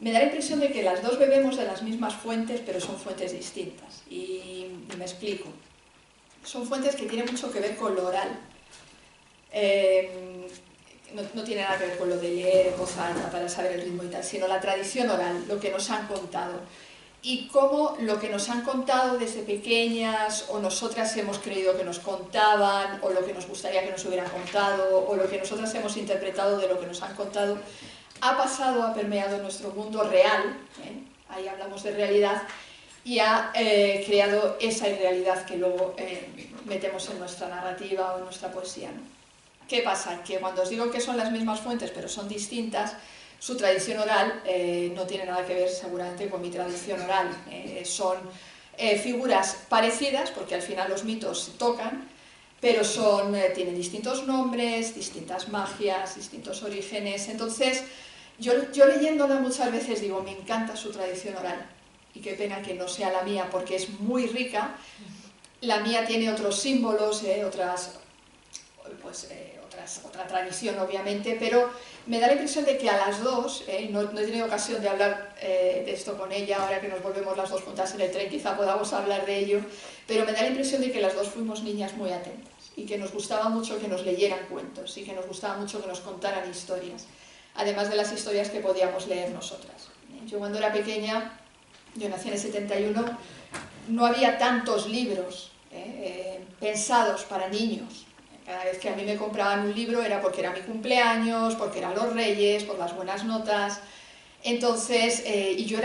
Me da la impresión de que las dos bebemos de las mismas fuentes, pero son fuentes distintas. Y me explico. Son fuentes que tienen mucho que ver con lo oral. No tiene nada que ver con lo de leer en voz alta para saber el ritmo y tal, sino la tradición oral, lo que nos han contado. Y cómo lo que nos han contado desde pequeñas, o nosotras hemos creído que nos contaban, o lo que nos gustaría que nos hubieran contado, o lo que nosotras hemos interpretado de lo que nos han contado, ha pasado, ha permeado nuestro mundo real, ahí hablamos de realidad, y ha creado esa irrealidad que luego metemos en nuestra narrativa o en nuestra poesía, ¿no? ¿Qué pasa? Que cuando os digo que son las mismas fuentes pero son distintas, su tradición oral no tiene nada que ver seguramente con mi tradición oral. Son figuras parecidas, porque al final los mitos se tocan, pero tienen distintos nombres, distintas magias, distintos orígenes. Entonces, yo leyéndola muchas veces digo, me encanta su tradición oral, y qué pena que no sea la mía, porque es muy rica. La mía tiene otros símbolos, otra tradición obviamente, pero me da la impresión de que a las dos, no he tenido ocasión de hablar de esto con ella, ahora que nos volvemos las dos juntas en el tren quizá podamos hablar de ello, pero me da la impresión de que las dos fuimos niñas muy atentas y que nos gustaba mucho que nos leyeran cuentos y que nos gustaba mucho que nos contaran historias, además de las historias que podíamos leer nosotras. Yo cuando era pequeña, yo nací en el 71, no había tantos libros pensados para niños. Cada vez que a mí me compraban un libro era porque era mi cumpleaños, porque eran los Reyes, por las buenas notas. Entonces, y yo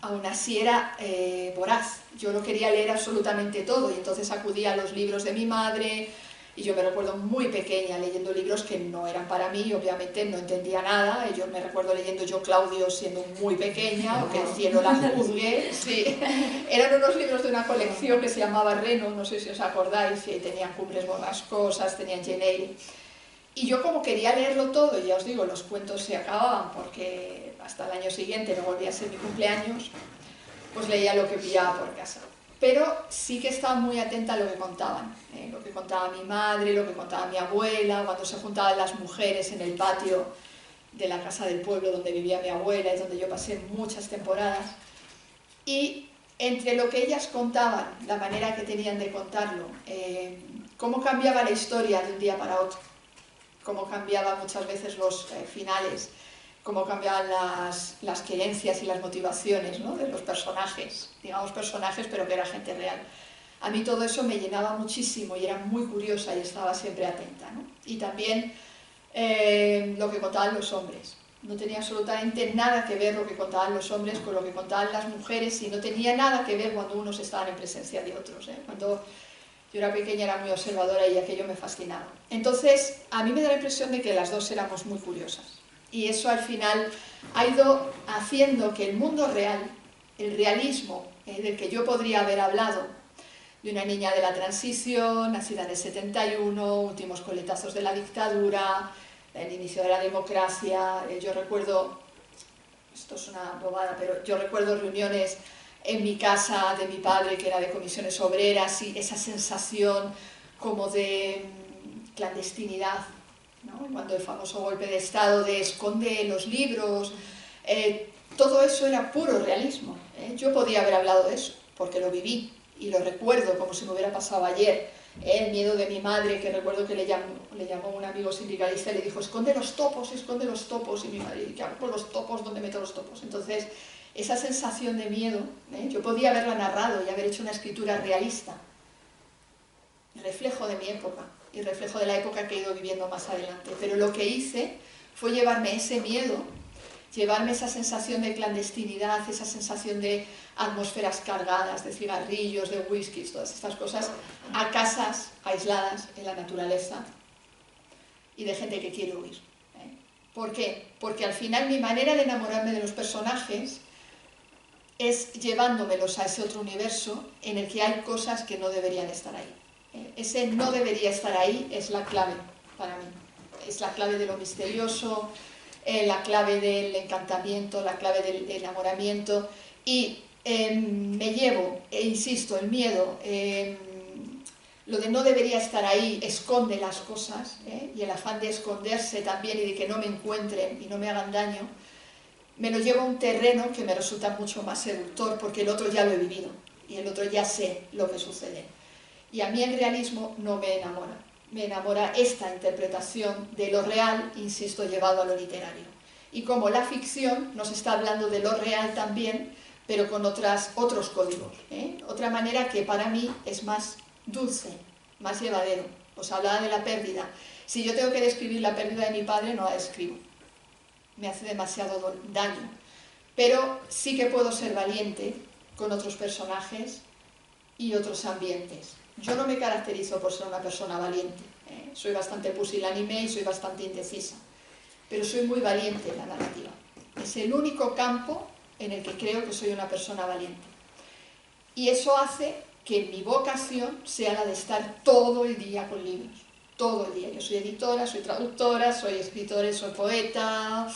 aún así era voraz. Yo lo quería leer absolutamente todo y entonces acudía a los libros de mi madre y yo me recuerdo muy pequeña leyendo libros que no eran para mí, obviamente no entendía nada. Yo me recuerdo leyendo Yo Claudio siendo muy pequeña, o Que el cielo la juzgue. Sí. Eran unos libros de una colección que se llamaba Reno, no sé si os acordáis, y tenían Cumbres Borrascosas, tenían Jane Eyre. Y yo como quería leerlo todo, y ya os digo, los cuentos se acababan porque hasta el año siguiente no volvía a ser mi cumpleaños, pues leía lo que pillaba por casa. Pero sí que estaba muy atenta a lo que contaban, lo que contaba mi madre, lo que contaba mi abuela, cuando se juntaban las mujeres en el patio de la casa del pueblo donde vivía mi abuela y donde yo pasé muchas temporadas. Y entre lo que ellas contaban, la manera que tenían de contarlo, cómo cambiaba la historia de un día para otro, cómo cambiaban muchas veces los finales, cómo cambiaban las creencias y las motivaciones, ¿no?, de los personajes, digamos personajes, pero que era gente real. A mí todo eso me llenaba muchísimo y era muy curiosa y estaba siempre atenta, ¿no? Y también lo que contaban los hombres. No tenía absolutamente nada que ver lo que contaban los hombres con lo que contaban las mujeres y no tenía nada que ver cuando unos estaban en presencia de otros. Cuando yo era pequeña era muy observadora y aquello me fascinaba. Entonces, a mí me da la impresión de que las dos éramos muy curiosas. Y eso al final ha ido haciendo que el mundo real, el realismo del que yo podría haber hablado, de una niña de la transición, nacida en el 71, últimos coletazos de la dictadura, el inicio de la democracia. Yo recuerdo, esto es una bobada, pero yo recuerdo reuniones en mi casa de mi padre, que era de comisiones obreras, y esa sensación como de clandestinidad, ¿no? Cuando el famoso golpe de Estado de esconde los libros, todo eso era puro realismo. Yo podía haber hablado de eso, porque lo viví y lo recuerdo como si me hubiera pasado ayer. el miedo de mi madre, que recuerdo que le llamó un amigo sindicalista y le dijo, esconde los topos, y mi madre, ¿qué hago con los topos? ¿Dónde meto los topos? Entonces, esa sensación de miedo, yo podía haberla narrado y haber hecho una escritura realista, reflejo de mi época y reflejo de la época que he ido viviendo más adelante, pero lo que hice fue llevarme ese miedo, llevarme esa sensación de clandestinidad, esa sensación de atmósferas cargadas, de cigarrillos, de whiskies, todas estas cosas, a casas aisladas en la naturaleza y de gente que quiere huir. ¿Por qué? Porque al final mi manera de enamorarme de los personajes es llevándomelos a ese otro universo en el que hay cosas que no deberían estar ahí. Ese no debería estar ahí es la clave para mí. Es la clave de lo misterioso, la clave del encantamiento, la clave del enamoramiento. Y me llevo, insisto, el miedo, lo de no debería estar ahí esconde las cosas, y el afán de esconderse también y de que no me encuentren y no me hagan daño, me lo llevo a un terreno que me resulta mucho más seductor porque el otro ya lo he vivido y el otro ya sé lo que sucede. Y a mí el realismo no me enamora. Me enamora esta interpretación de lo real, insisto, llevado a lo literario. Y como la ficción nos está hablando de lo real también, pero con otros códigos. Otra manera que para mí es más dulce, más llevadero. Os hablaba de la pérdida. Si yo tengo que describir la pérdida de mi padre, no la describo. Me hace demasiado daño. Pero sí que puedo ser valiente con otros personajes y otros ambientes. Yo no me caracterizo por ser una persona valiente. Soy bastante pusilánime y soy bastante indecisa. Pero soy muy valiente en la narrativa. Es el único campo en el que creo que soy una persona valiente. Y eso hace que mi vocación sea la de estar todo el día con libros. Todo el día. Yo soy editora, soy traductora, soy escritora, soy poeta.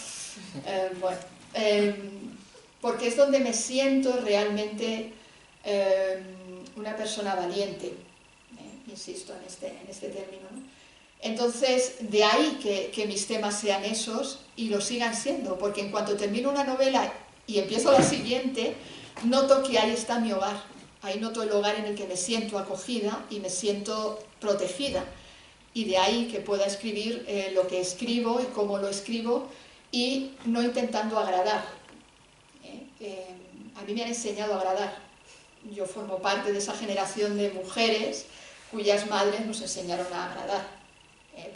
Porque es donde me siento realmente una persona valiente. Insisto en este término, ¿no? Entonces, de ahí que mis temas sean esos y lo sigan siendo, porque en cuanto termino una novela y empiezo la siguiente, noto que ahí está mi hogar. Ahí noto el hogar en el que me siento acogida y me siento protegida. Y de ahí que pueda escribir lo que escribo y cómo lo escribo y no intentando agradar. A mí me han enseñado a agradar. Yo formo parte de esa generación de mujeres cuyas madres nos enseñaron a agradar,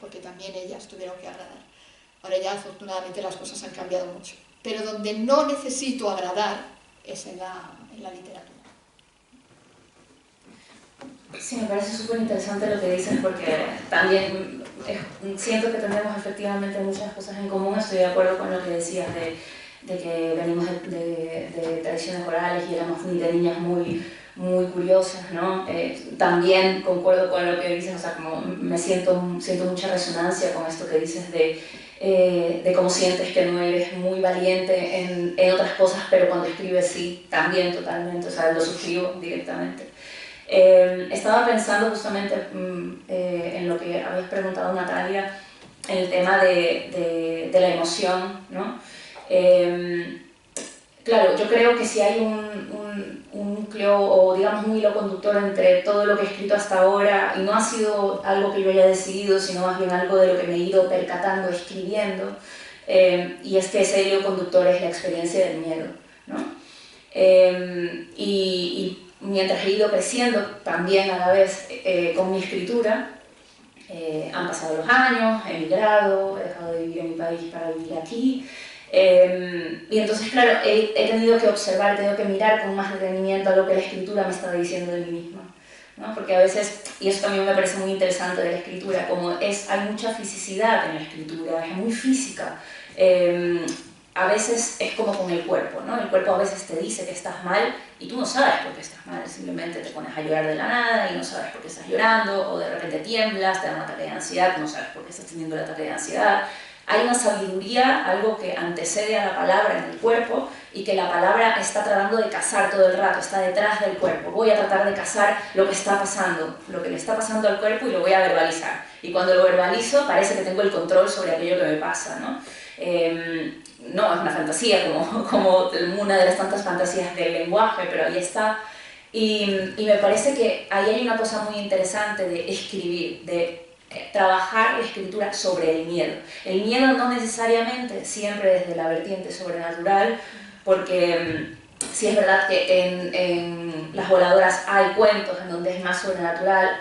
porque también ellas tuvieron que agradar. Ahora ya afortunadamente las cosas han cambiado mucho. Pero donde no necesito agradar es en la literatura. Sí, me parece súper interesante lo que dices porque también siento que tenemos efectivamente muchas cosas en común. Estoy de acuerdo con lo que decías de que venimos de tradiciones orales y éramos de niñas muy curiosas, ¿no? También concuerdo con lo que dices, o sea, como siento mucha resonancia con esto que dices de cómo sientes que no eres muy valiente en otras cosas, pero cuando escribes sí, también totalmente, o sea, lo suscribo directamente. Estaba pensando justamente en lo que habías preguntado, Natalia, en el tema de la emoción, ¿no? Claro, yo creo que si hay un núcleo o digamos un hilo conductor entre todo lo que he escrito hasta ahora, y no ha sido algo que yo haya decidido, sino más bien algo de lo que me he ido percatando escribiendo, y es que ese hilo conductor es la experiencia del miedo, ¿no? Y mientras he ido creciendo también a la vez con mi escritura, han pasado los años, he emigrado, he dejado de vivir en mi país para vivir aquí, y entonces claro, he tenido que observar, he tenido que mirar con más detenimiento a lo que la escritura me estaba diciendo de mí misma, ¿no? Porque a veces, y eso también me parece muy interesante de la escritura, como hay mucha fisicidad en la escritura, es muy física. A veces es como con el cuerpo, ¿no? El cuerpo a veces te dice que estás mal y tú no sabes por qué estás mal, simplemente te pones a llorar de la nada y no sabes por qué estás llorando, o de repente tiemblas, te da un ataque de ansiedad, no sabes por qué estás teniendo el ataque de ansiedad. Hay una sabiduría, algo que antecede a la palabra en el cuerpo y que la palabra está tratando de cazar todo el rato, está detrás del cuerpo. Voy a tratar de cazar lo que está pasando, lo que le está pasando al cuerpo y lo voy a verbalizar. Y cuando lo verbalizo parece que tengo el control sobre aquello que me pasa, ¿no? No es una fantasía como una de las tantas fantasías del lenguaje, pero ahí está. Y me parece que ahí hay una cosa muy interesante de escribir, de trabajar la escritura sobre el miedo. El miedo no necesariamente siempre desde la vertiente sobrenatural, porque sí es verdad que en Las Voladoras hay cuentos en donde es más sobrenatural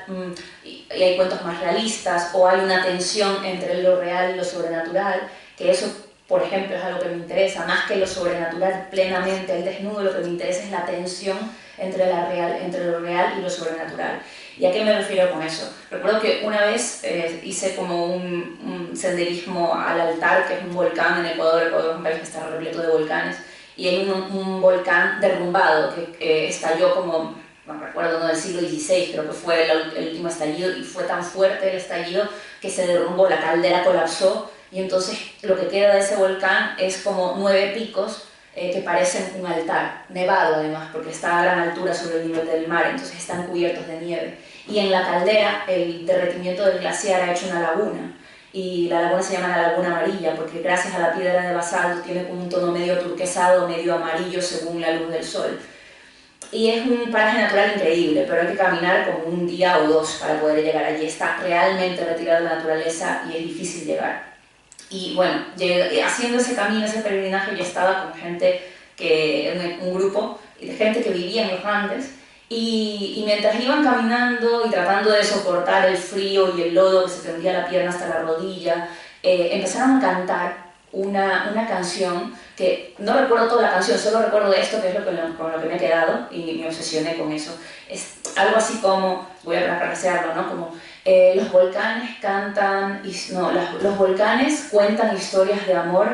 y hay cuentos más realistas, o hay una tensión entre lo real y lo sobrenatural, que eso, por ejemplo, es algo que me interesa, más que lo sobrenatural plenamente, el desnudo, lo que me interesa es la tensión entre lo real y lo sobrenatural. ¿Y a qué me refiero con eso? Recuerdo que una vez hice como un senderismo al Altar, que es un volcán en Ecuador. Ecuador es un país que está repleto de volcanes, y hay un volcán derrumbado que estalló como, no recuerdo, no, del siglo XVI, creo que fue el último estallido, y fue tan fuerte el estallido que se derrumbó, la caldera colapsó, y entonces lo que queda de ese volcán es como 9 picos que parecen un altar, nevado además, porque está a gran altura sobre el nivel del mar, entonces están cubiertos de nieve. Y en la caldera el derretimiento del glaciar ha hecho una laguna, y la laguna se llama la Laguna Amarilla, porque gracias a la piedra de basalto tiene como un tono medio turquesado, medio amarillo según la luz del sol. Y es un paraje natural increíble, pero hay que caminar como un día o dos para poder llegar allí. Está realmente retirado de la naturaleza y es difícil llegar. Y bueno, haciendo ese camino, ese peregrinaje, yo estaba con gente, un grupo de gente que vivía en los Andes, y mientras iban caminando y tratando de soportar el frío y el lodo que se tendía la pierna hasta la rodilla, empezaron a cantar una canción que no recuerdo toda la canción, solo recuerdo esto, que es con lo que me he quedado, y me obsesioné con eso. Es algo así como, voy a parafrasearlo, ¿no? Como los volcanes cantan, los volcanes cuentan historias de amor,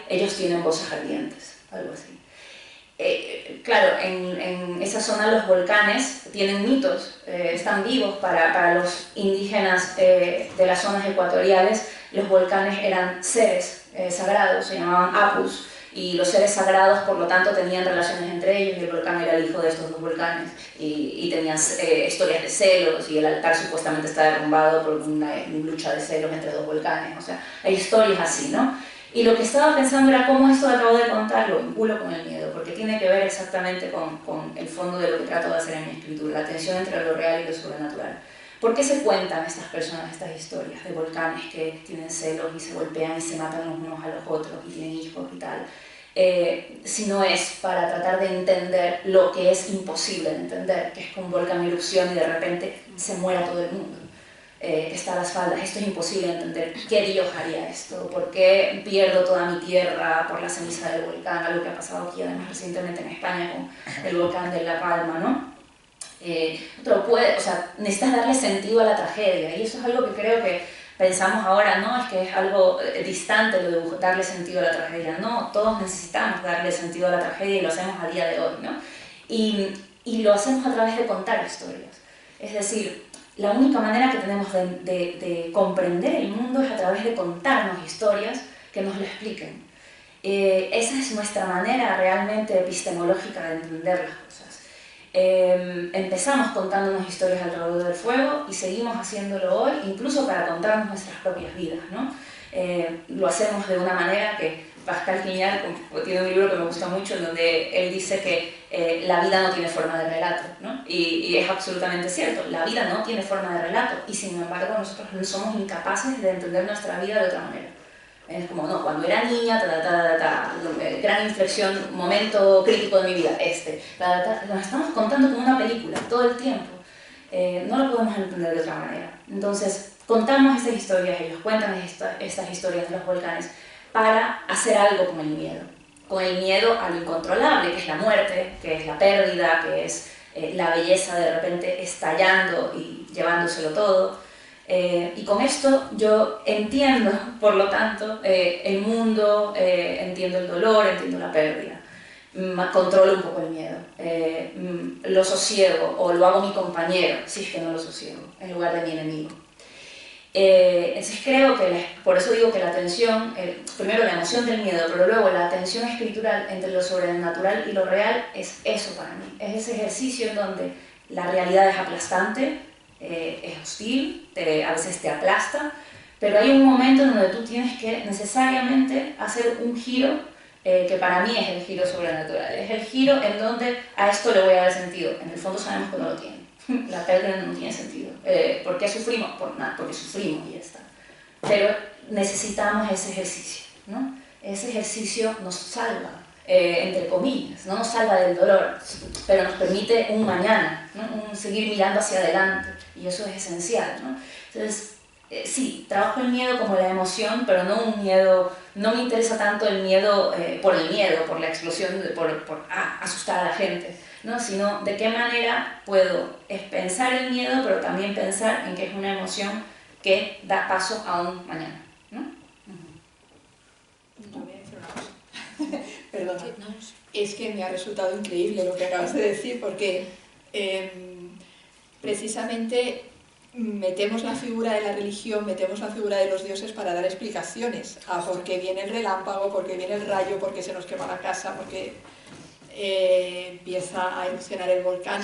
ellos tienen voces ardientes, algo así. Claro, en esa zona los volcanes tienen mitos, están vivos para los indígenas de las zonas ecuatoriales. Los volcanes eran seres sagrados, se llamaban apus, y los seres sagrados por lo tanto tenían relaciones entre ellos, y el volcán era el hijo de estos dos volcanes, y tenían historias de celos, y el altar supuestamente está derrumbado por una lucha de celos entre dos volcanes. O sea, hay historias así, ¿no? Y lo que estaba pensando era cómo esto que acabo de contar lo vinculo con el miedo, porque tiene que ver exactamente con el fondo de lo que trato de hacer en mi escritura, la tensión entre lo real y lo sobrenatural. ¿Por qué se cuentan estas personas estas historias de volcanes que tienen celos y se golpean y se matan los unos a los otros y tienen hijos y tal? Si no es para tratar de entender lo que es imposible de entender, que es que un volcán erupcione y de repente se muera todo el mundo. Está a las faldas, esto es imposible de entender. ¿Qué Dios haría esto? ¿Por qué pierdo toda mi tierra por la ceniza del volcán? Algo que ha pasado aquí además recientemente en España con el volcán de La Palma, ¿no? Necesitas darle sentido a la tragedia, y eso es algo que creo que pensamos ahora, ¿no? Es que es algo distante lo de darle sentido a la tragedia. No, todos necesitamos darle sentido a la tragedia, y lo hacemos a día de hoy, ¿no? Y lo hacemos a través de contar historias. Es decir, la única manera que tenemos de comprender el mundo es a través de contarnos historias que nos lo expliquen. Esa es nuestra manera realmente epistemológica de entender las cosas. Empezamos contándonos historias alrededor del fuego y seguimos haciéndolo hoy, incluso para contarnos nuestras propias vidas, ¿no? Lo hacemos de una manera que Pascal Quignard tiene un libro que me gusta mucho, en donde él dice que la vida no tiene forma de relato, ¿no? Y es absolutamente cierto, la vida no tiene forma de relato, y sin embargo nosotros somos incapaces de entender nuestra vida de otra manera. Es como, no, cuando era niña, gran inflexión, momento crítico de mi vida, nos estamos contando como una película todo el tiempo. No lo podemos entender de otra manera. Entonces, contamos estas historias, ellos cuentan estas historias de los volcanes para hacer algo con el miedo a lo incontrolable, que es la muerte, que es la pérdida, que es la belleza de repente estallando y llevándoselo todo. Y con esto yo entiendo, por lo tanto, el mundo, entiendo el dolor, entiendo la pérdida, controlo un poco el miedo, lo sosiego, o lo hago mi compañero, si es que no lo sosiego, en lugar de mi enemigo. Entonces creo que, por eso digo que la tensión, primero la emoción del miedo, pero luego la tensión escritural entre lo sobrenatural y lo real, es eso para mí, es ese ejercicio en donde la realidad es aplastante, es hostil, a veces te aplasta, pero hay un momento en donde tú tienes que necesariamente hacer un giro que para mí es el giro sobrenatural. Es el giro en donde a esto le voy a dar sentido. En el fondo sabemos que no lo tiene. La pérdida no tiene sentido. ¿Por qué sufrimos? Por nada, porque sufrimos y ya está. Pero necesitamos ese ejercicio, ¿no? Ese ejercicio nos salva, entre comillas, no nos salva del dolor, pero nos permite un mañana, ¿no? Un seguir mirando hacia adelante, y eso es esencial, ¿no? Entonces, sí, trabajo el miedo como la emoción, pero no un miedo, no me interesa tanto el miedo por el miedo, por la explosión, por asustar a la gente, ¿no? Sino de qué manera puedo pensar el miedo, pero también pensar en que es una emoción que da paso a un mañana, ¿no? No voy a decir una cosa. Perdona. Es que me ha resultado increíble lo que acabas de decir, porque precisamente metemos la figura de la religión, metemos la figura de los dioses para dar explicaciones a por qué viene el relámpago, por qué viene el rayo, por qué se nos quema la casa, por qué empieza a erupcionar el volcán.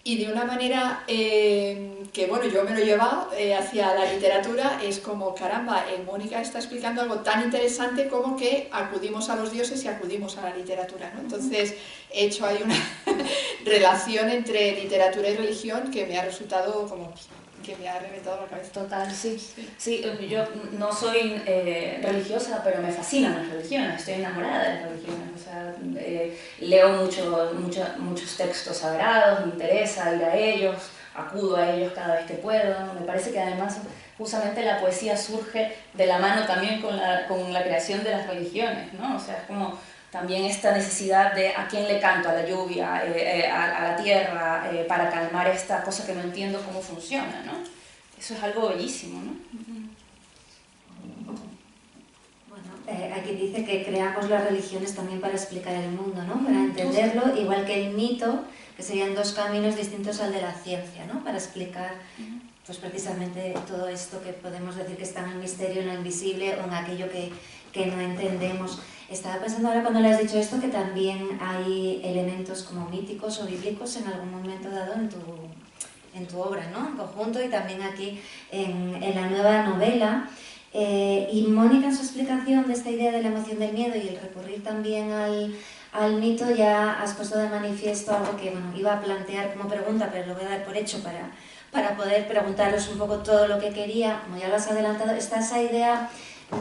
Y de una manera que, bueno, yo me lo he llevado hacia la literatura, es como, caramba, Mónica está explicando algo tan interesante como que acudimos a los dioses y acudimos a la literatura, ¿no? Entonces, he hecho ahí una relación entre literatura y religión que me ha resultado como que me ha reventado la cabeza. Total, sí. Sí, yo no soy religiosa, pero me fascinan las religiones, estoy enamorada de las religiones. O sea, leo muchos textos sagrados, me interesa ir a ellos, acudo a ellos cada vez que puedo. Me parece que además justamente la poesía surge de la mano también con la creación de las religiones, ¿no? O sea, es como también esta necesidad de a quién le canto, a la lluvia, a la tierra, para calmar esta cosa que no entiendo cómo funciona, ¿no? Eso es algo bellísimo, ¿no? Bueno, aquí dice que creamos las religiones también para explicar el mundo, ¿no? Para entenderlo, igual que el mito, que serían dos caminos distintos al de la ciencia, ¿no? Para explicar pues precisamente todo esto que podemos decir que está en el misterio, en lo invisible o en aquello que no entendemos. Estaba pensando ahora cuando le has dicho esto que también hay elementos como míticos o bíblicos en algún momento dado en tu obra, ¿no? En conjunto y también aquí en la nueva novela. Y Mónica, en su explicación de esta idea de la emoción del miedo y el recurrir también al mito, ya has puesto de manifiesto algo que, bueno, iba a plantear como pregunta, pero lo voy a dar por hecho para poder preguntaros un poco todo lo que quería. Como ya lo has adelantado, está esa idea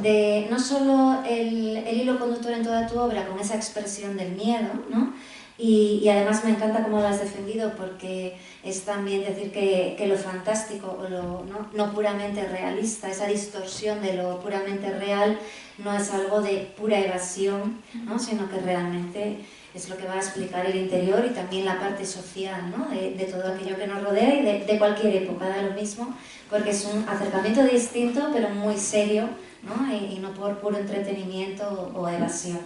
de no solo el hilo conductor en toda tu obra con esa expresión del miedo, ¿no? Y además me encanta cómo lo has defendido, porque es también decir que lo fantástico o lo no puramente realista, esa distorsión de lo puramente real, no es algo de pura evasión, ¿no? Sino que realmente es lo que va a explicar el interior y también la parte social, ¿no? de todo aquello que nos rodea y de cualquier época, da lo mismo, porque es un acercamiento distinto pero muy serio, ¿no? Y no por puro entretenimiento o evasión.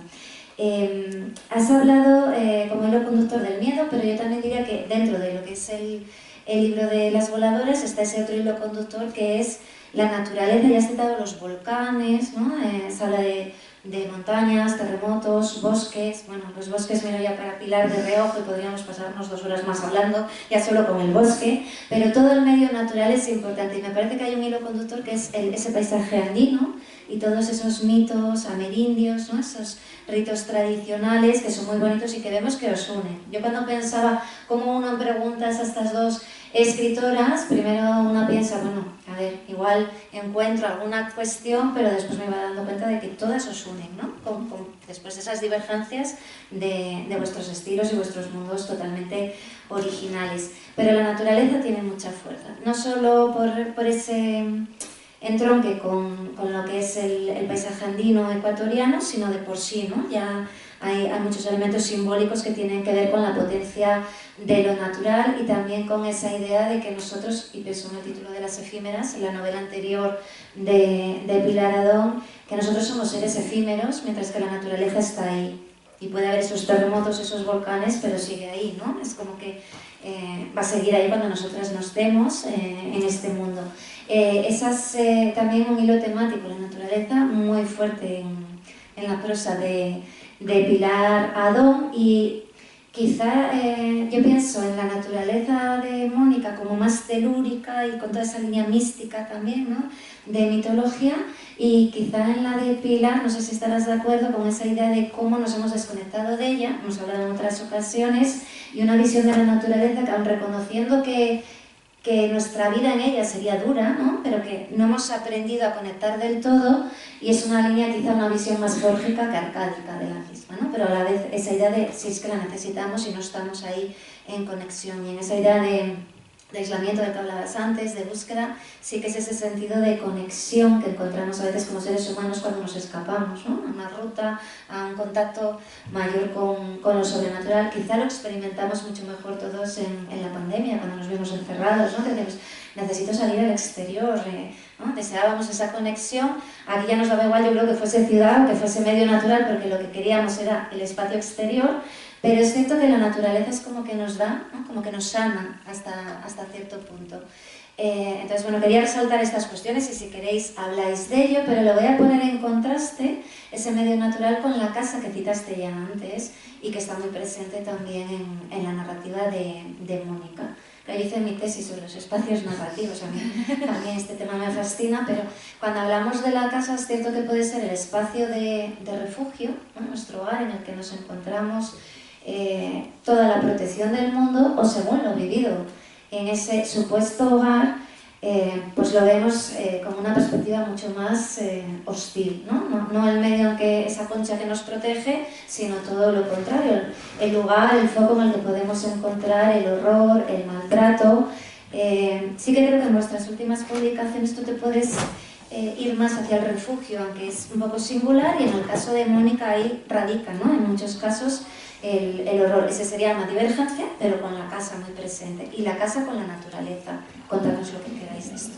Has hablado como hilo conductor del miedo, pero yo también diría que dentro de lo que es el libro de las voladoras está ese otro hilo conductor que es la naturaleza. Ya has citado los volcanes, ¿no? Se habla de montañas, terremotos, bosques. Bueno, los bosques miro ya para Pilar de reojo y podríamos pasarnos 2 horas más hablando ya solo con el bosque, pero todo el medio natural es importante y me parece que hay un hilo conductor que es ese paisaje andino y todos esos mitos amerindios, ¿no? Esos ritos tradicionales que son muy bonitos y que vemos que os unen. Yo cuando pensaba cómo uno preguntas a estas dos escritoras, primero uno piensa, bueno, a ver, igual encuentro alguna cuestión, pero después me iba dando cuenta de que todas os unen, ¿no? Después de esas divergencias de vuestros estilos y vuestros mundos totalmente originales. Pero la naturaleza tiene mucha fuerza, no solo por ese entronque con lo que es el paisaje andino ecuatoriano, sino de por sí, ¿no? Ya hay muchos elementos simbólicos que tienen que ver con la potencia de lo natural y también con esa idea de que nosotros, y pienso en el título de Las efímeras, en la novela anterior de Pilar Adón, que nosotros somos seres efímeros mientras que la naturaleza está ahí. Y puede haber esos terremotos, esos volcanes, pero sigue ahí, ¿no? Es como que va a seguir ahí cuando nosotras nos demos en este mundo. También un hilo temático, la naturaleza, muy fuerte en la prosa de Pilar Adón, y Quizá yo pienso en la naturaleza de Mónica como más telúrica y con toda esa línea mística también, ¿no? De mitología, y quizá en la de Pilar, no sé si estarás de acuerdo con esa idea de cómo nos hemos desconectado de ella, hemos hablado en otras ocasiones, y una visión de la naturaleza que aun reconociendo que nuestra vida en ella sería dura, ¿no? Pero que no hemos aprendido a conectar del todo, y es una línea, quizá una visión más fórgica que arcádica de la misma, ¿no? Pero a la vez esa idea de si es que la necesitamos y no estamos ahí en conexión, y en esa idea de aislamiento del que hablabas antes, de búsqueda, sí que es ese sentido de conexión que encontramos a veces como seres humanos cuando nos escapamos, ¿no? A una ruta, a un contacto mayor con lo sobrenatural. Quizá lo experimentamos mucho mejor todos en la pandemia, cuando nos vimos encerrados, ¿no? Que decimos, necesito salir al exterior, ¿no? Deseábamos esa conexión. Aquí ya nos daba igual, yo creo, que fuese ciudad o que fuese medio natural, porque lo que queríamos era el espacio exterior. Pero es cierto que la naturaleza es como que nos da, ¿no? Como que nos sana hasta cierto punto. Entonces, bueno, quería resaltar estas cuestiones y si queréis habláis de ello, pero lo voy a poner en contraste, ese medio natural, con la casa que citaste ya antes y que está muy presente también en la narrativa de Mónica. Yo hice mi tesis sobre los espacios narrativos, a mí también este tema me fascina, pero cuando hablamos de la casa es cierto que puede ser el espacio de refugio, ¿no? Nuestro hogar en el que nos encontramos, toda la protección del mundo, o según lo vivido en ese supuesto hogar, pues lo vemos con una perspectiva mucho más hostil, ¿no? No el medio en que esa concha que nos protege, sino todo lo contrario, el lugar, el foco en el que podemos encontrar el horror, el maltrato. Sí que creo que en nuestras últimas publicaciones tú te puedes ir más hacia el refugio, aunque es un poco singular, y en el caso de Mónica ahí radica, ¿no? En muchos casos el horror. Ese sería una divergencia, pero con la casa muy presente, y la casa con la naturaleza. Contadnos lo que queráis de esto.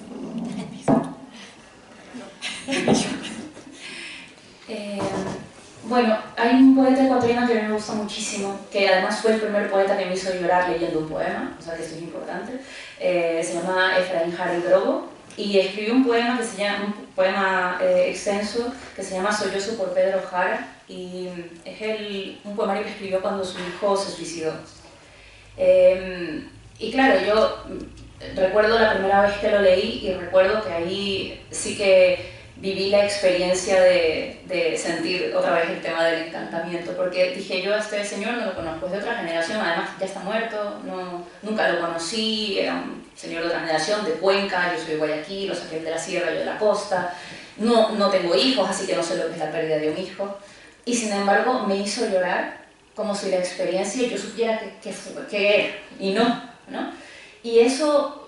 Bueno, hay un poeta ecuatoriano que a mí me gusta muchísimo, que además fue el primer poeta que me hizo llorar leyendo un poema, o sea que esto es importante. Se llama Efraín Jara Drogo, y escribió un poema extenso que se llama Sollozo por Pedro Jara, y es un poemario que escribió cuando su hijo se suicidó. Y claro, yo recuerdo la primera vez que lo leí, y recuerdo que ahí sí que viví la experiencia de sentir otra vez el tema del encantamiento, porque dije, yo a este señor no lo conozco, es de otra generación, además ya está muerto, nunca lo conocí, era un señor de otra generación, de Cuenca, yo soy de Guayaquil, los aquel de la sierra, yo de la costa, no tengo hijos, así que no sé lo que es la pérdida de un hijo, y sin embargo me hizo llorar como si la experiencia yo supiera que era, y no. Y eso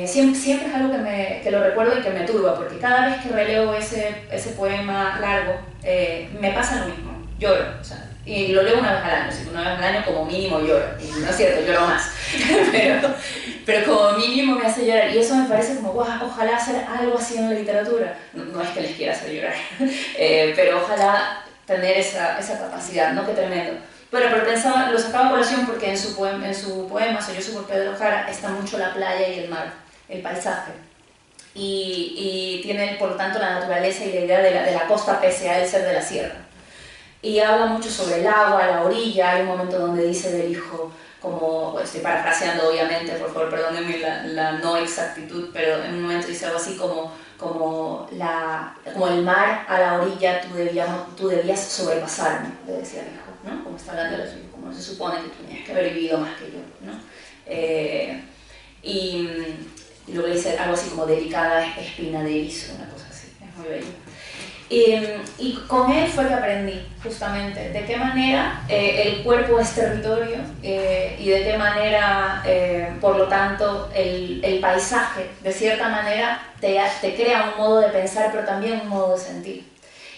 siempre es algo que lo recuerdo y que me turba, porque cada vez que releo ese poema largo, me pasa lo mismo, lloro, o sea, y lo leo una vez al año, así que una vez al año como mínimo lloro, y no es cierto, lloro más, pero como mínimo me hace llorar, y eso me parece como, guau, ojalá hacer algo así en la literatura, no es que les quiera hacer llorar, pero ojalá tener esa capacidad, ¿no? Qué tremendo. Pero pensaba, lo sacaba a colación porque en su poema Sollozo por Pedro Jara está mucho la playa y el mar, el paisaje. Y tiene, por lo tanto, la naturaleza y la idea de la costa pese a el ser de la sierra. Y habla mucho sobre el agua, la orilla. Hay un momento donde dice del hijo, como, pues, estoy parafraseando obviamente, por favor perdónenme la no exactitud, pero en un momento dice algo así como el mar a la orilla tú debías sobrepasarme, le decía el hijo, ¿no? Como está hablando de los hijos, como se supone que tú tenías que haber vivido más que yo, ¿no? Y luego le dice algo así como delicada espina de erizo, una cosa así, es muy bello. Y con él fue que aprendí justamente de qué manera el cuerpo es territorio y de qué manera, por lo tanto, el paisaje, de cierta manera, te crea un modo de pensar, pero también un modo de sentir.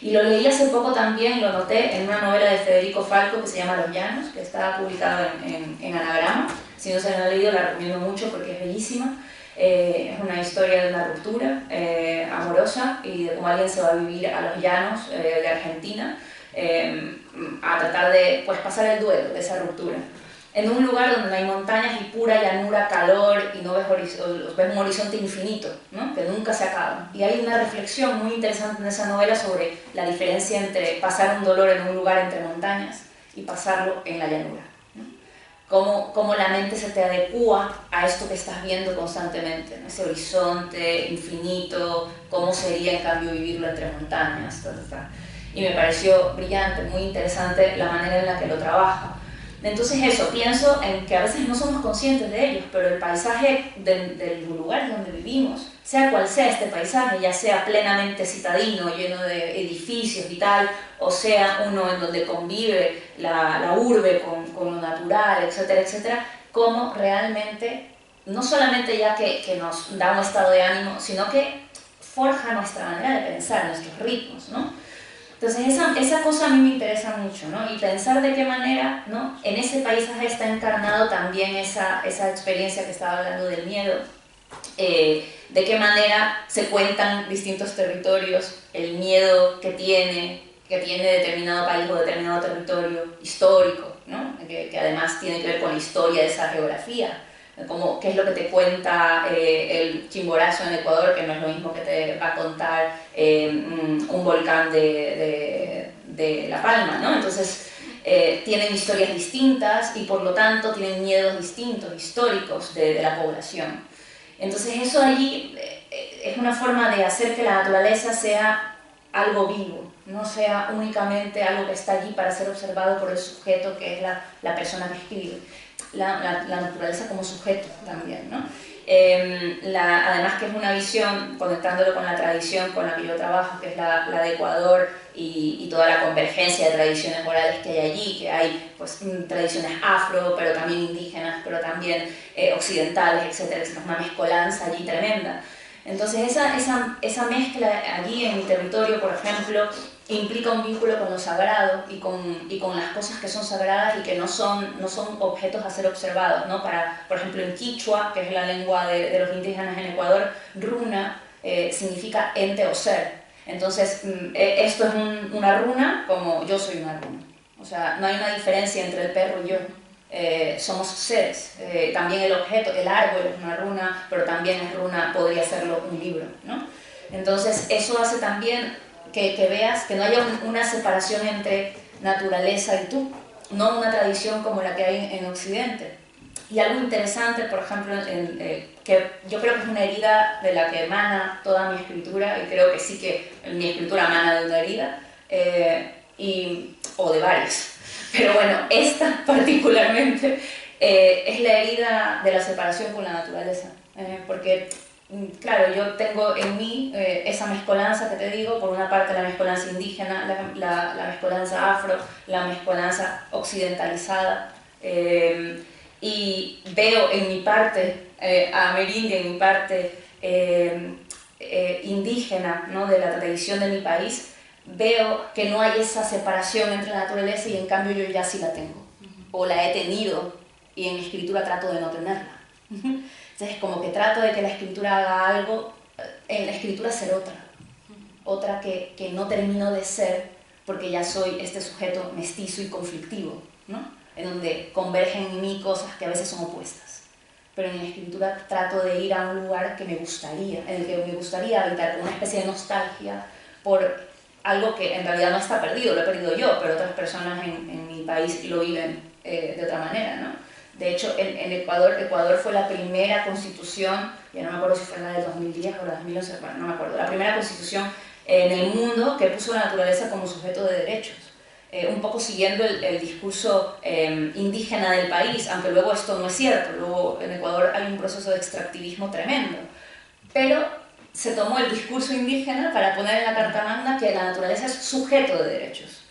Y lo leí hace poco también, lo noté en una novela de Federico Falco que se llama Los Llanos, que está publicada en Anagrama. Si no se la han leído, la recomiendo mucho porque es bellísima. Es una historia de una ruptura amorosa y de cómo alguien se va a vivir a los llanos de Argentina a tratar de, pues, pasar el duelo de esa ruptura. En un lugar donde no hay montañas y pura llanura, calor, y no ves un horizonte infinito, ¿no? Que nunca se acaba. Y hay una reflexión muy interesante en esa novela sobre la diferencia entre pasar un dolor en un lugar entre montañas y pasarlo en la llanura, ¿no? Cómo la mente se te adecua a esto que estás viendo constantemente, ¿no? Ese horizonte infinito, cómo sería en cambio vivirlo entre montañas, y me pareció brillante, muy interesante la manera en la que lo trabaja. Entonces eso, pienso en que a veces no somos conscientes de ellos, pero el paisaje del lugar donde vivimos, sea cual sea este paisaje, ya sea plenamente citadino, lleno de edificios y tal, o sea uno en donde convive la urbe con lo natural, etcétera, etcétera, cómo realmente, no solamente ya que nos da un estado de ánimo, sino que forja nuestra manera de pensar, nuestros ritmos, ¿no? Entonces esa cosa a mí me interesa mucho, ¿no? Y pensar de qué manera, ¿no?, en ese paisaje está encarnado también esa experiencia que estaba hablando del miedo, de qué manera se cuentan distintos territorios, el miedo que tiene determinado país o determinado territorio histórico, ¿no?, que además tiene que ver con la historia de esa geografía. Como qué es lo que te cuenta el Chimborazo en Ecuador, que no es lo mismo que te va a contar un volcán de La Palma, ¿no? Entonces tienen historias distintas y por lo tanto tienen miedos distintos, históricos de la población. Entonces eso allí es una forma de hacer que la naturaleza sea algo vivo, no sea únicamente algo que está allí para ser observado por el sujeto que es la persona que escribe. La naturaleza como sujeto también, ¿no? Además que es una visión, conectándolo con la tradición con la que yo trabajo, que es la de Ecuador y toda la convergencia de tradiciones orales que hay allí, que hay pues, tradiciones afro, pero también indígenas, pero también occidentales, etcétera, es una mezcolanza allí tremenda. Entonces esa mezcla allí en mi territorio, por ejemplo, implica un vínculo con lo sagrado y con las cosas que son sagradas y que no son objetos a ser observados, ¿no? Por ejemplo, en quichua, que es la lengua de los indígenas en Ecuador, runa significa ente o ser. Entonces, esto es una runa como yo soy una runa. O sea, no hay una diferencia entre el perro y yo. Somos seres. También el objeto, el árbol es una runa, pero también es runa, podría serlo un libro, ¿no? Entonces, eso hace también que veas que no haya una separación entre naturaleza y tú, no una tradición como la que hay en Occidente. Y algo interesante, por ejemplo, que yo creo que es una herida de la que emana toda mi escritura, y creo que sí que mi escritura emana de una herida, o de varias. Pero bueno, esta particularmente es la herida de la separación con la naturaleza, porque claro, yo tengo en mí esa mezcolanza que te digo, por una parte la mezcolanza indígena, la mezcolanza afro, la mezcolanza occidentalizada, y veo en mi parte amerindia, en mi parte indígena, ¿no?, de la tradición de mi país, veo que no hay esa separación entre la naturaleza y en cambio yo ya sí la tengo, o la he tenido y en mi escritura trato de no tenerla. Entonces, como que trato de que la escritura haga algo, en la escritura ser otra que no termino de ser porque ya soy este sujeto mestizo y conflictivo, ¿no?, en donde convergen en mí cosas que a veces son opuestas. Pero en la escritura trato de ir a un lugar que me gustaría, en el que me gustaría habitar con una especie de nostalgia por algo que en realidad no está perdido, lo he perdido yo, pero otras personas en mi país lo viven de otra manera, ¿no? De hecho, en Ecuador fue la primera constitución, ya no me acuerdo si fue la del 2010 o la del 2011, bueno, no me acuerdo, la primera constitución en el mundo que puso la naturaleza como sujeto de derechos, un poco siguiendo el discurso indígena del país, aunque luego esto no es cierto, luego en Ecuador hay un proceso de extractivismo tremendo, pero se tomó el discurso indígena para poner en la Carta Magna que la naturaleza es sujeto de derechos.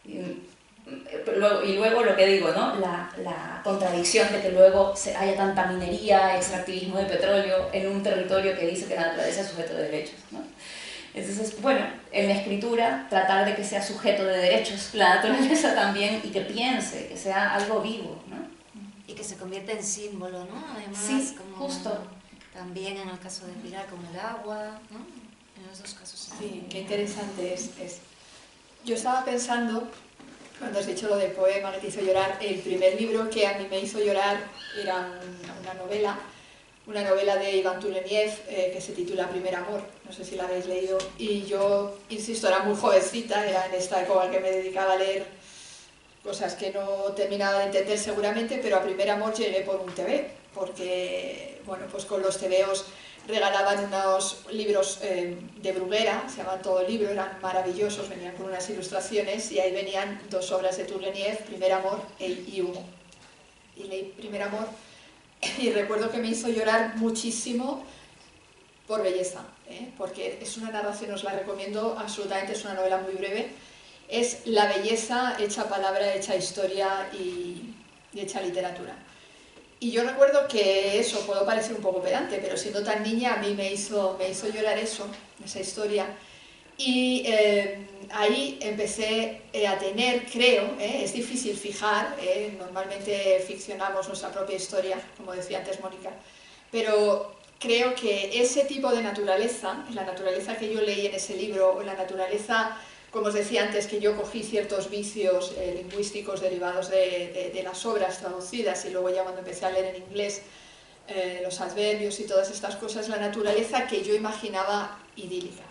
Y luego lo que digo, ¿no?, la contradicción de que luego haya tanta minería, extractivismo de petróleo en un territorio que dice que la naturaleza es sujeto de derechos, ¿no? Entonces, bueno, en la escritura tratar de que sea sujeto de derechos la naturaleza también y que piense, que sea algo vivo, ¿no? Y que se convierta en símbolo, ¿no? Además, sí, como justo. También en el caso de Pilar, como el agua, ¿no? En los dos casos. Sí, qué interesante es. Yo estaba pensando, cuando has dicho lo del poema que te hizo llorar, el primer libro que a mí me hizo llorar era una novela de Iván Turgeniev que se titula Primer amor, no sé si la habéis leído, y yo, insisto, era muy jovencita, era en esta época que me dedicaba a leer cosas que no terminaba de entender seguramente, pero a Primer Amor llegué por un TV, porque bueno, pues con los TVOs regalaban unos libros de Bruguera, se llamaban Todo Libro, eran maravillosos, venían con unas ilustraciones y ahí venían 2 obras de Turgeniev, Primer Amor y Humo. Y leí Primer Amor y recuerdo que me hizo llorar muchísimo por belleza, porque es una narración, os la recomiendo absolutamente, es una novela muy breve, es la belleza hecha palabra, hecha historia y hecha literatura. Y yo recuerdo que eso, puedo parecer un poco pedante, pero siendo tan niña a mí me hizo llorar eso, esa historia. Y ahí empecé a tener, creo, es difícil fijar, normalmente ficcionamos nuestra propia historia, como decía antes Mónica, pero creo que ese tipo de naturaleza, la naturaleza que yo leí en ese libro, o la naturaleza, como os decía antes, que yo cogí ciertos vicios lingüísticos derivados de las obras traducidas y luego ya cuando empecé a leer en inglés los adverbios y todas estas cosas, la naturaleza que yo imaginaba idílica.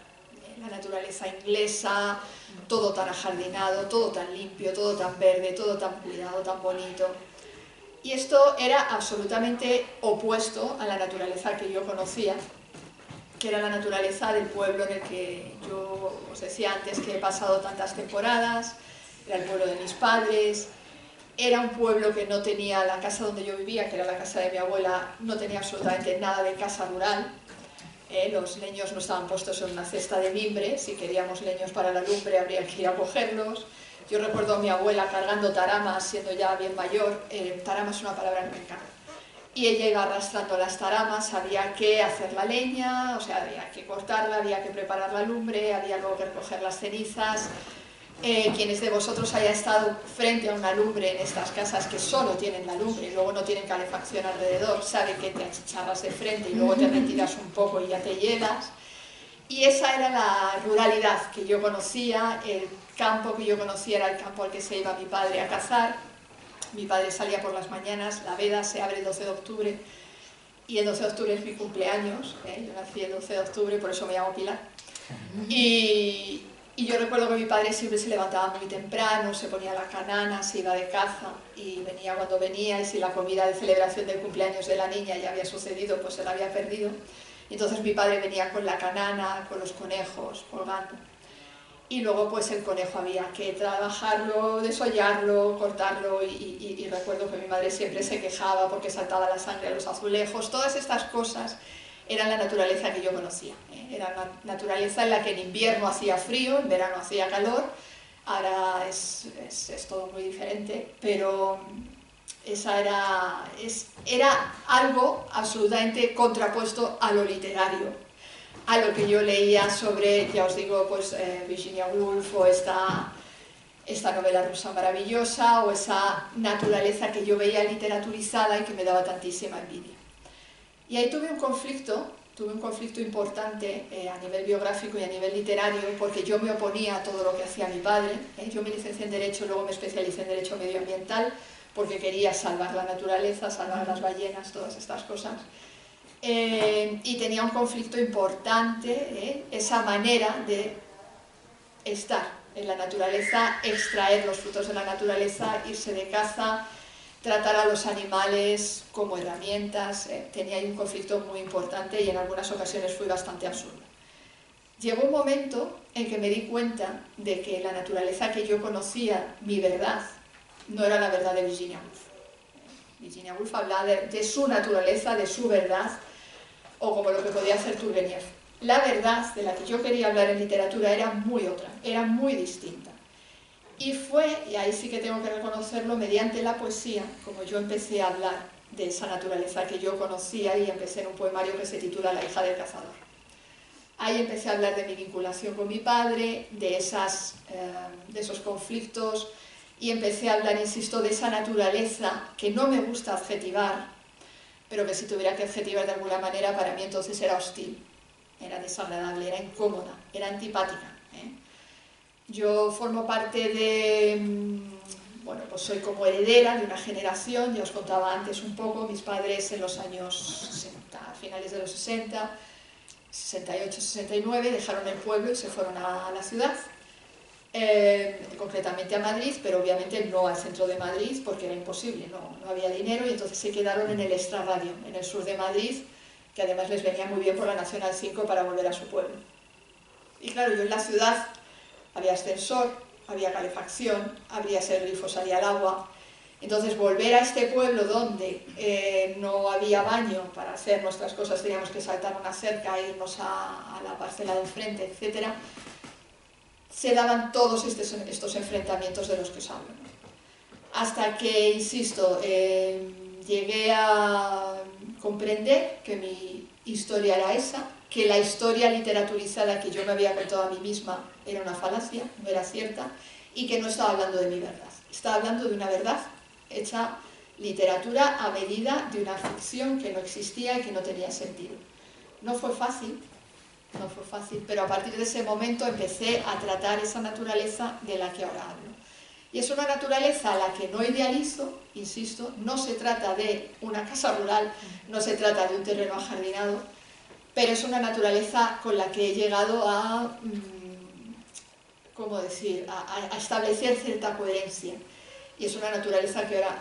La naturaleza inglesa, todo tan ajardinado, todo tan limpio, todo tan verde, todo tan cuidado, tan bonito. Y esto era absolutamente opuesto a la naturaleza que yo conocía, que era la naturaleza del pueblo en el que yo os decía antes que he pasado tantas temporadas, era el pueblo de mis padres, era un pueblo que no tenía, la casa donde yo vivía, que era la casa de mi abuela, no tenía absolutamente nada de casa rural. Los leños no estaban puestos en una cesta de mimbre, si queríamos leños para la lumbre habría que ir a cogerlos. Yo recuerdo a mi abuela cargando taramas, siendo ya bien mayor, tarama es una palabra que me encanta, y ella iba arrastrando las taramas, había que hacer la leña, o sea, había que cortarla, había que preparar la lumbre, había luego que recoger las cenizas. Quienes de vosotros haya estado frente a una lumbre en estas casas que solo tienen la lumbre y luego no tienen calefacción alrededor, sabe que te achicharras de frente y luego te retiras un poco y ya te hielas. Y esa era la ruralidad que yo conocía, el campo que yo conocía era el campo al que se iba mi padre a cazar. Mi padre salía por las mañanas, la veda se abre el 12 de octubre y el 12 de octubre es mi cumpleaños, yo nací el 12 de octubre, por eso me llamo Pilar. Y yo recuerdo que mi padre siempre se levantaba muy temprano, se ponía la canana, se iba de caza y venía cuando venía, y si la comida de celebración del cumpleaños de la niña ya había sucedido, pues se la había perdido. Y entonces mi padre venía con la canana, con los conejos, colgando. Y luego pues el conejo había que trabajarlo, desollarlo, cortarlo y recuerdo que mi madre siempre se quejaba porque saltaba la sangre a los azulejos. Todas estas cosas eran la naturaleza que yo conocía. Era la naturaleza en la que en invierno hacía frío, en verano hacía calor. Ahora es todo muy diferente, pero esa era algo absolutamente contrapuesto a lo literario, a lo que yo leía sobre, ya os digo, pues Virginia Woolf o esta novela rusa maravillosa o esa naturaleza que yo veía literaturizada y que me daba tantísima envidia. Y ahí tuve un conflicto importante a nivel biográfico y a nivel literario, porque yo me oponía a todo lo que hacía mi padre. Yo me licencié en Derecho, luego me especialicé en Derecho Medioambiental, porque quería salvar la naturaleza, salvar las ballenas, todas estas cosas. Y tenía un conflicto importante, esa manera de estar en la naturaleza, extraer los frutos de la naturaleza, irse de caza, tratar a los animales como herramientas. Tenía ahí un conflicto muy importante y en algunas ocasiones fui bastante absurda. Llegó un momento en que me di cuenta de que la naturaleza que yo conocía, mi verdad, no era la verdad de Virginia Woolf. Virginia Woolf hablaba de su naturaleza, de su verdad, o como lo que podía hacer Turgeniev. La verdad de la que yo quería hablar en literatura era muy otra, era muy distinta. Y fue, y ahí sí que tengo que reconocerlo, mediante la poesía, como yo empecé a hablar de esa naturaleza que yo conocía y empecé en un poemario que se titula La hija del cazador. Ahí empecé a hablar de mi vinculación con mi padre, de esos conflictos, y empecé a hablar, insisto, de esa naturaleza que no me gusta adjetivar, pero que si tuviera que adjetivar de alguna manera, para mí entonces era hostil, era desagradable, era incómoda, era antipática. Yo formo parte de, bueno, pues soy como heredera de una generación, ya os contaba antes un poco, mis padres en los años 60, a finales de los 60, 68, 69, dejaron el pueblo y se fueron a la ciudad. concretamente a Madrid, pero obviamente no al centro de Madrid porque era imposible, no había dinero, y entonces se quedaron en el extrarradio, en el sur de Madrid, que además les venía muy bien por la Nacional 5 para volver a su pueblo. Y claro, yo en la ciudad había ascensor, había calefacción, abrías el grifo, salía el agua. Entonces volver a este pueblo donde no había baño para hacer nuestras cosas, teníamos que saltar una cerca, irnos a la parcela de enfrente, etc. Se daban todos estos enfrentamientos de los que os hablo. Hasta que, insisto, llegué a comprender que mi historia era esa, que la historia literaturizada que yo me había contado a mí misma era una falacia, no era cierta, y que no estaba hablando de mi verdad. Estaba hablando de una verdad hecha literatura a medida de una ficción que no existía y que no tenía sentido. No fue fácil, pero a partir de ese momento empecé a tratar esa naturaleza de la que ahora hablo. Y es una naturaleza a la que no idealizo, insisto, no se trata de una casa rural, no se trata de un terreno ajardinado, pero es una naturaleza con la que he llegado a, ¿cómo decir?, a establecer cierta coherencia. Y es una naturaleza que ahora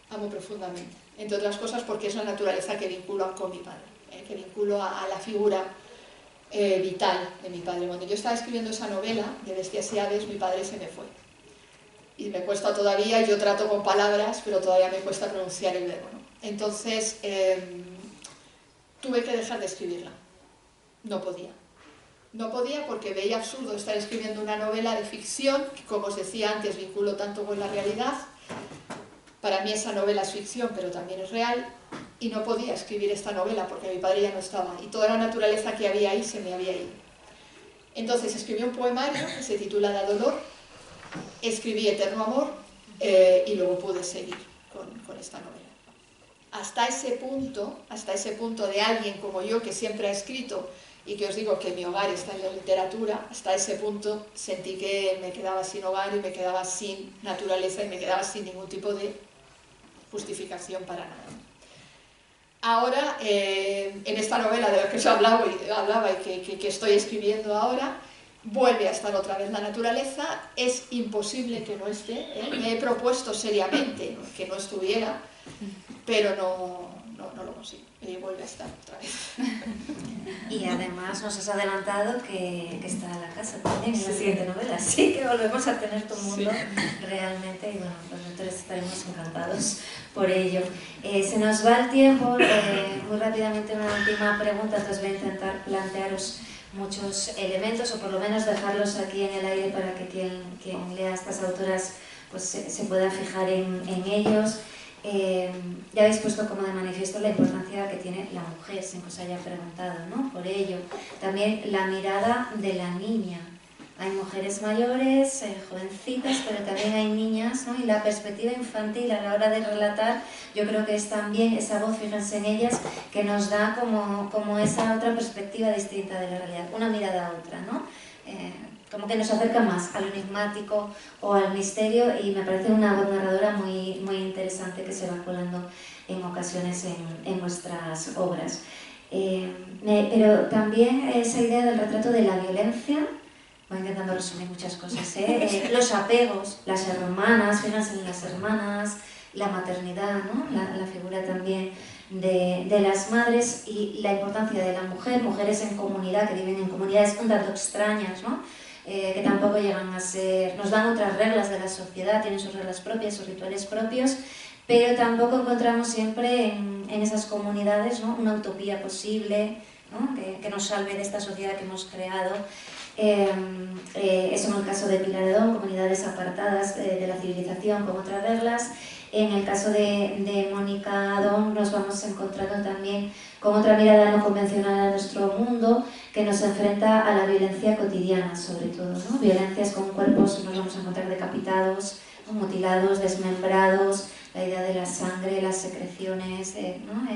amo profundamente. Entre otras cosas porque es una naturaleza que vinculo con mi padre, que vinculo a la figura vital de mi padre. Cuando yo estaba escribiendo esa novela de Bestias y Aves, mi padre se me fue. Y me cuesta todavía, yo trato con palabras, pero todavía me cuesta pronunciar el verbo, ¿no? Entonces, tuve que dejar de escribirla. No podía porque veía absurdo estar escribiendo una novela de ficción, que como os decía antes, vinculo tanto con la realidad. Para mí esa novela es ficción, pero también es real, y no podía escribir esta novela porque mi padre ya no estaba, y toda la naturaleza que había ahí se me había ido. Entonces escribí un poemario que se titula Da Dolor, escribí Eterno Amor, y luego pude seguir con esta novela. Hasta ese punto de alguien como yo que siempre ha escrito y que os digo que mi hogar está en la literatura, hasta ese punto sentí que me quedaba sin hogar y me quedaba sin naturaleza y me quedaba sin ningún tipo de justificación para nada. Ahora, en esta novela de la que os hablaba y que estoy escribiendo ahora, vuelve a estar otra vez la naturaleza, es imposible que no esté, me he propuesto seriamente que no estuviera, pero no lo consigo, y vuelve a estar otra vez. Y además nos has adelantado que está la casa también en la siguiente novela, así que volvemos a tener tu mundo realmente, y bueno, los lectores estaremos encantados por ello. Se nos va el tiempo, muy rápidamente una última pregunta, entonces voy a intentar plantearos muchos elementos, o por lo menos dejarlos aquí en el aire para que quien lea a estas autoras pues se pueda fijar en ellos. Ya habéis puesto como de manifiesto la importancia que tiene la mujer, sin que os haya preguntado, ¿no? Por ello, también la mirada de la niña. Hay mujeres mayores, jovencitas, pero también hay niñas, ¿no? Y la perspectiva infantil a la hora de relatar, yo creo que es también esa voz, fíjense en ellas, que nos da como esa otra perspectiva distinta de la realidad, una mirada a otra, ¿no? Como que nos acerca más al enigmático o al misterio, y me parece una voz narradora muy, muy interesante que se va colando en ocasiones en nuestras obras. Pero también esa idea del retrato de la violencia, voy intentando resumir muchas cosas, los apegos, las hermanas, fíjense en las hermanas, la maternidad, ¿no? La figura también de las madres y la importancia de la mujer, mujeres en comunidad, que viven en comunidades un tanto extrañas, ¿no? Que tampoco llegan a ser, nos dan otras reglas de la sociedad, tienen sus reglas propias, sus rituales propios, pero tampoco encontramos siempre en esas comunidades, ¿no? Una utopía posible, ¿no? que nos salve de esta sociedad que hemos creado. Eso en el caso de Pilar Edón, comunidades apartadas de la civilización con otras reglas. En el caso de Mónica Adón nos vamos encontrando también con otra mirada no convencional a nuestro mundo, que nos enfrenta a la violencia cotidiana, sobre todo, ¿no? Violencias con cuerpos, nos vamos a encontrar decapitados, ¿no? Mutilados, desmembrados, la idea de la sangre, las secreciones, ¿no?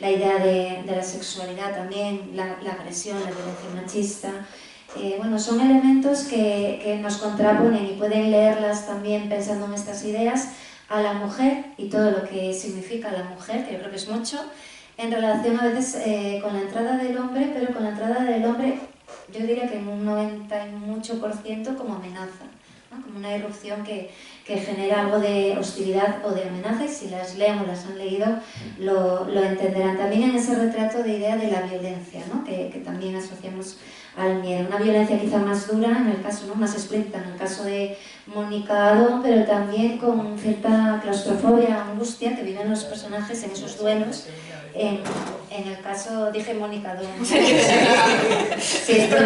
La idea de la sexualidad también, la agresión, la violencia machista. Bueno, son elementos que nos contraponen y pueden leerlas también pensando en estas ideas a la mujer y todo lo que significa la mujer, que yo creo que es mucho, en relación a veces con la entrada del hombre, pero con la entrada del hombre yo diría que en un 98% como amenaza. ¿no? Como una irrupción que genera algo de hostilidad o de amenaza, y si las leen o las han leído lo entenderán. También en ese retrato de idea de la violencia, ¿no? que también asociamos al miedo. Una violencia quizá más dura, en el caso, ¿no? más explícita en el caso de Mónica Adón, pero también con cierta claustrofobia, angustia que viven los personajes en esos duelos. En el caso, dije Mónica Adón. Sí, esto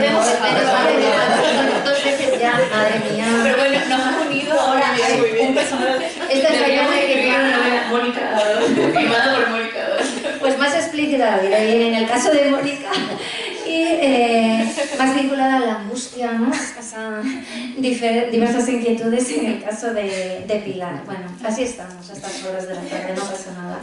dos veces ya, madre mía. Pero bueno, nos han unido ahora un personaje. Esta es la llama que una novela, Mónica Adón, firmada por Mónica Adón. Pues más explícita la vida, y en el caso de Mónica, y más vinculada a la angustia, ¿no? A diversas inquietudes en el caso de Pilar. Bueno, así estamos a estas horas de la tarde, no pasa nada.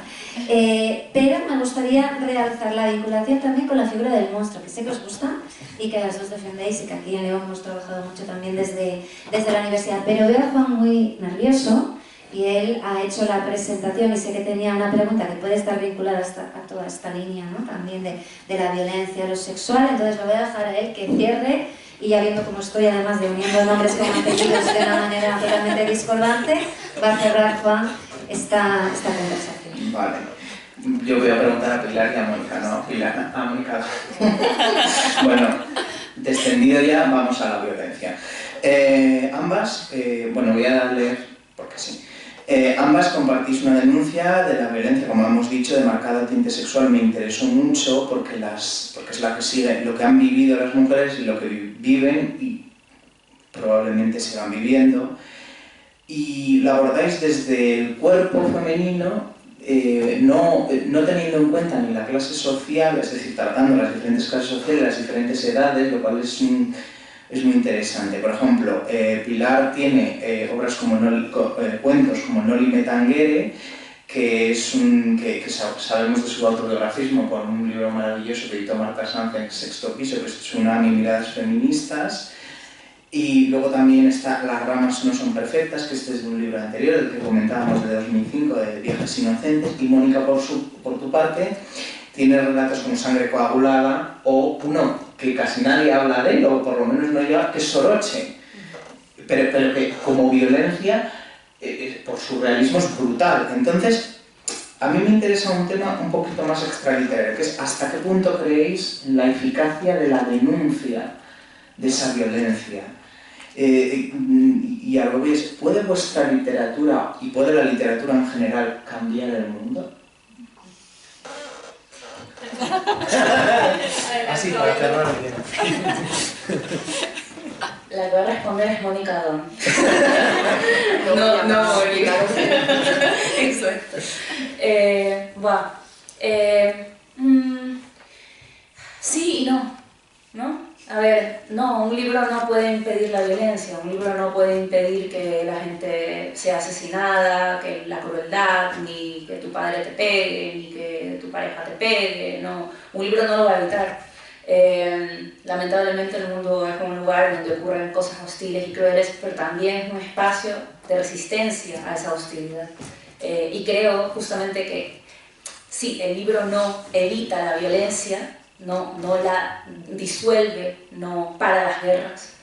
Pero me gustaría realzar la vinculación también con la figura del monstruo, que sé que os gusta y que las dos defendéis, y que aquí en León hemos trabajado mucho también desde la universidad. Pero veo a Juan muy nervioso, y él ha hecho la presentación, y sé que tenía una pregunta que puede estar vinculada a toda esta línea, ¿no? También de la violencia, lo sexual. Entonces lo voy a dejar a él que cierre, y ya viendo cómo estoy, además de uniendo nombres con apellidos de una manera totalmente discordante, va a cerrar Juan esta conversación. Vale. Yo voy a preguntar a Pilar y a Mónica, no a Pilar, a Mónica. Bueno, descendido ya, vamos a la violencia. Ambas, bueno, voy a darle, porque sí. Ambas compartís una denuncia de la violencia, como hemos dicho, de marcado tinte sexual. Me interesó mucho porque es la que sigue lo que han vivido las mujeres y lo que viven y probablemente sigan viviendo. Y lo abordáis desde el cuerpo femenino, no teniendo en cuenta ni la clase social, es decir, tratando las diferentes clases sociales, las diferentes edades, lo cual es muy interesante. Por ejemplo, Pilar tiene obras como cuentos como Noli Me Tangere, que sabemos de su autobiografismo por un libro maravilloso que editó Marta Sanz en Sexto Piso, que es Tsunami, miradas feministas. Y luego también está Las ramas no son perfectas, que este es de un libro anterior, el que comentábamos de 2005, de Viajes inocentes. Y Mónica, por tu parte, tiene relatos como Sangre coagulada, o uno que casi nadie habla de él, o por lo menos no yo, que es Soroche, pero que como violencia, por su realismo, es brutal. Entonces, a mí me interesa un tema un poquito más extraliterario, que es hasta qué punto creéis en la eficacia de la denuncia de esa violencia. Y a lo que es, ¿puede vuestra literatura y puede la literatura en general cambiar el mundo? Así, para cerrar bien. La que va a responder es Mónica Adón. No, Mónica. Exacto. Sí y no, ¿no? A ver, no, un libro no puede impedir la violencia, un libro no puede impedir que la gente sea asesinada, que la crueldad, ni que tu padre te pegue, ni que tu pareja te pegue, no, un libro no lo va a evitar. Lamentablemente el mundo es un lugar donde ocurren cosas hostiles y crueles, pero también es un espacio de resistencia a esa hostilidad. Y creo justamente que sí, el libro no evita la violencia, no la disuelve, no para las guerras,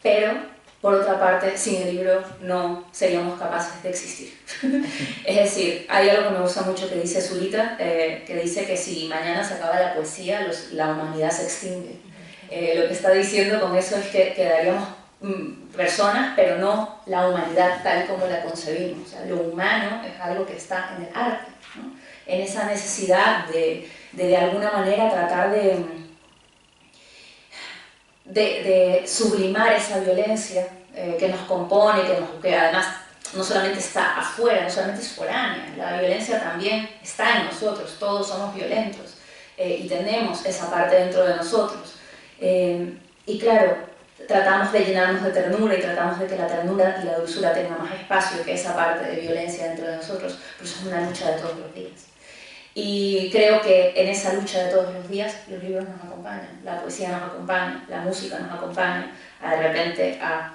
pero por otra parte, sin el libro no seríamos capaces de existir. Es decir, hay algo que me gusta mucho que dice Zulita, que dice que si mañana se acaba la poesía, la humanidad se extingue. Lo que está diciendo con eso es que quedaríamos personas, pero no la humanidad tal como la concebimos. O sea, lo humano es algo que está en el arte, ¿no? En esa necesidad de alguna manera tratar de sublimar esa violencia que nos compone, que además no solamente está afuera, no solamente es foránea, la violencia también está en nosotros, todos somos violentos y tenemos esa parte dentro de nosotros. Y claro, tratamos de llenarnos de ternura y tratamos de que la ternura y la dulzura tengan más espacio que esa parte de violencia dentro de nosotros, pero eso es una lucha de todos los días. Y creo que en esa lucha de todos los días los libros nos acompañan, la poesía nos acompaña, la música nos acompaña de repente a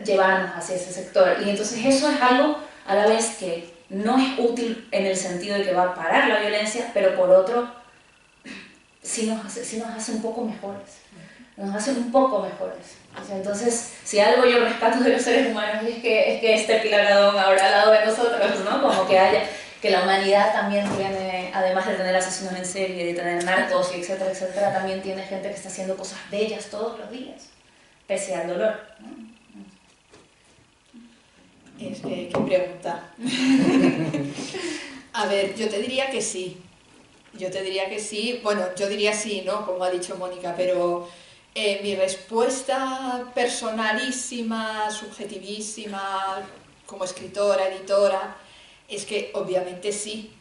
llevarnos hacia ese sector. Y entonces eso es algo a la vez que no es útil en el sentido de que va a parar la violencia, pero por otro sí nos hace un poco mejores. nos hacen un poco mejores. Entonces, si algo yo rescato de los seres humanos es que este Pilar Gadón ahora al lado de nosotros, ¿no? Como que la humanidad también tiene, además de tener asesinos en serie, de tener narcos, y etcétera, etcétera, también tiene gente que está haciendo cosas bellas todos los días, pese al dolor, ¿no? ¿Qué pregunta? A ver, yo te diría que sí. Yo te diría que sí. Bueno, yo diría sí, ¿no? Como ha dicho Mónica, pero mi respuesta personalísima, subjetivísima, como escritora, editora, es que obviamente sí.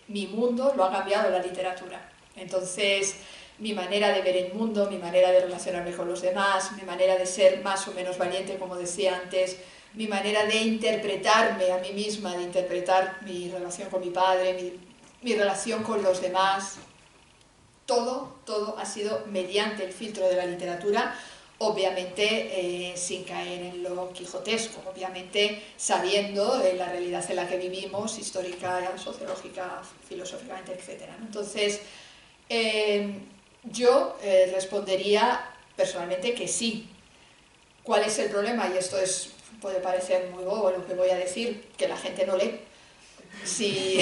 Mi mundo lo ha cambiado la literatura. Entonces, mi manera de ver el mundo, mi manera de relacionarme con los demás, mi manera de ser más o menos valiente, como decía antes, mi manera de interpretarme a mí misma, de interpretar mi relación con mi padre, mi relación con los demás, todo ha sido mediante el filtro de la literatura, obviamente sin caer en lo quijotesco, obviamente sabiendo la realidad en la que vivimos, histórica, sociológica, filosóficamente, etc. Entonces, yo respondería personalmente que sí. ¿Cuál es el problema? Y esto puede parecer muy bobo lo que voy a decir, que la gente no lee. Si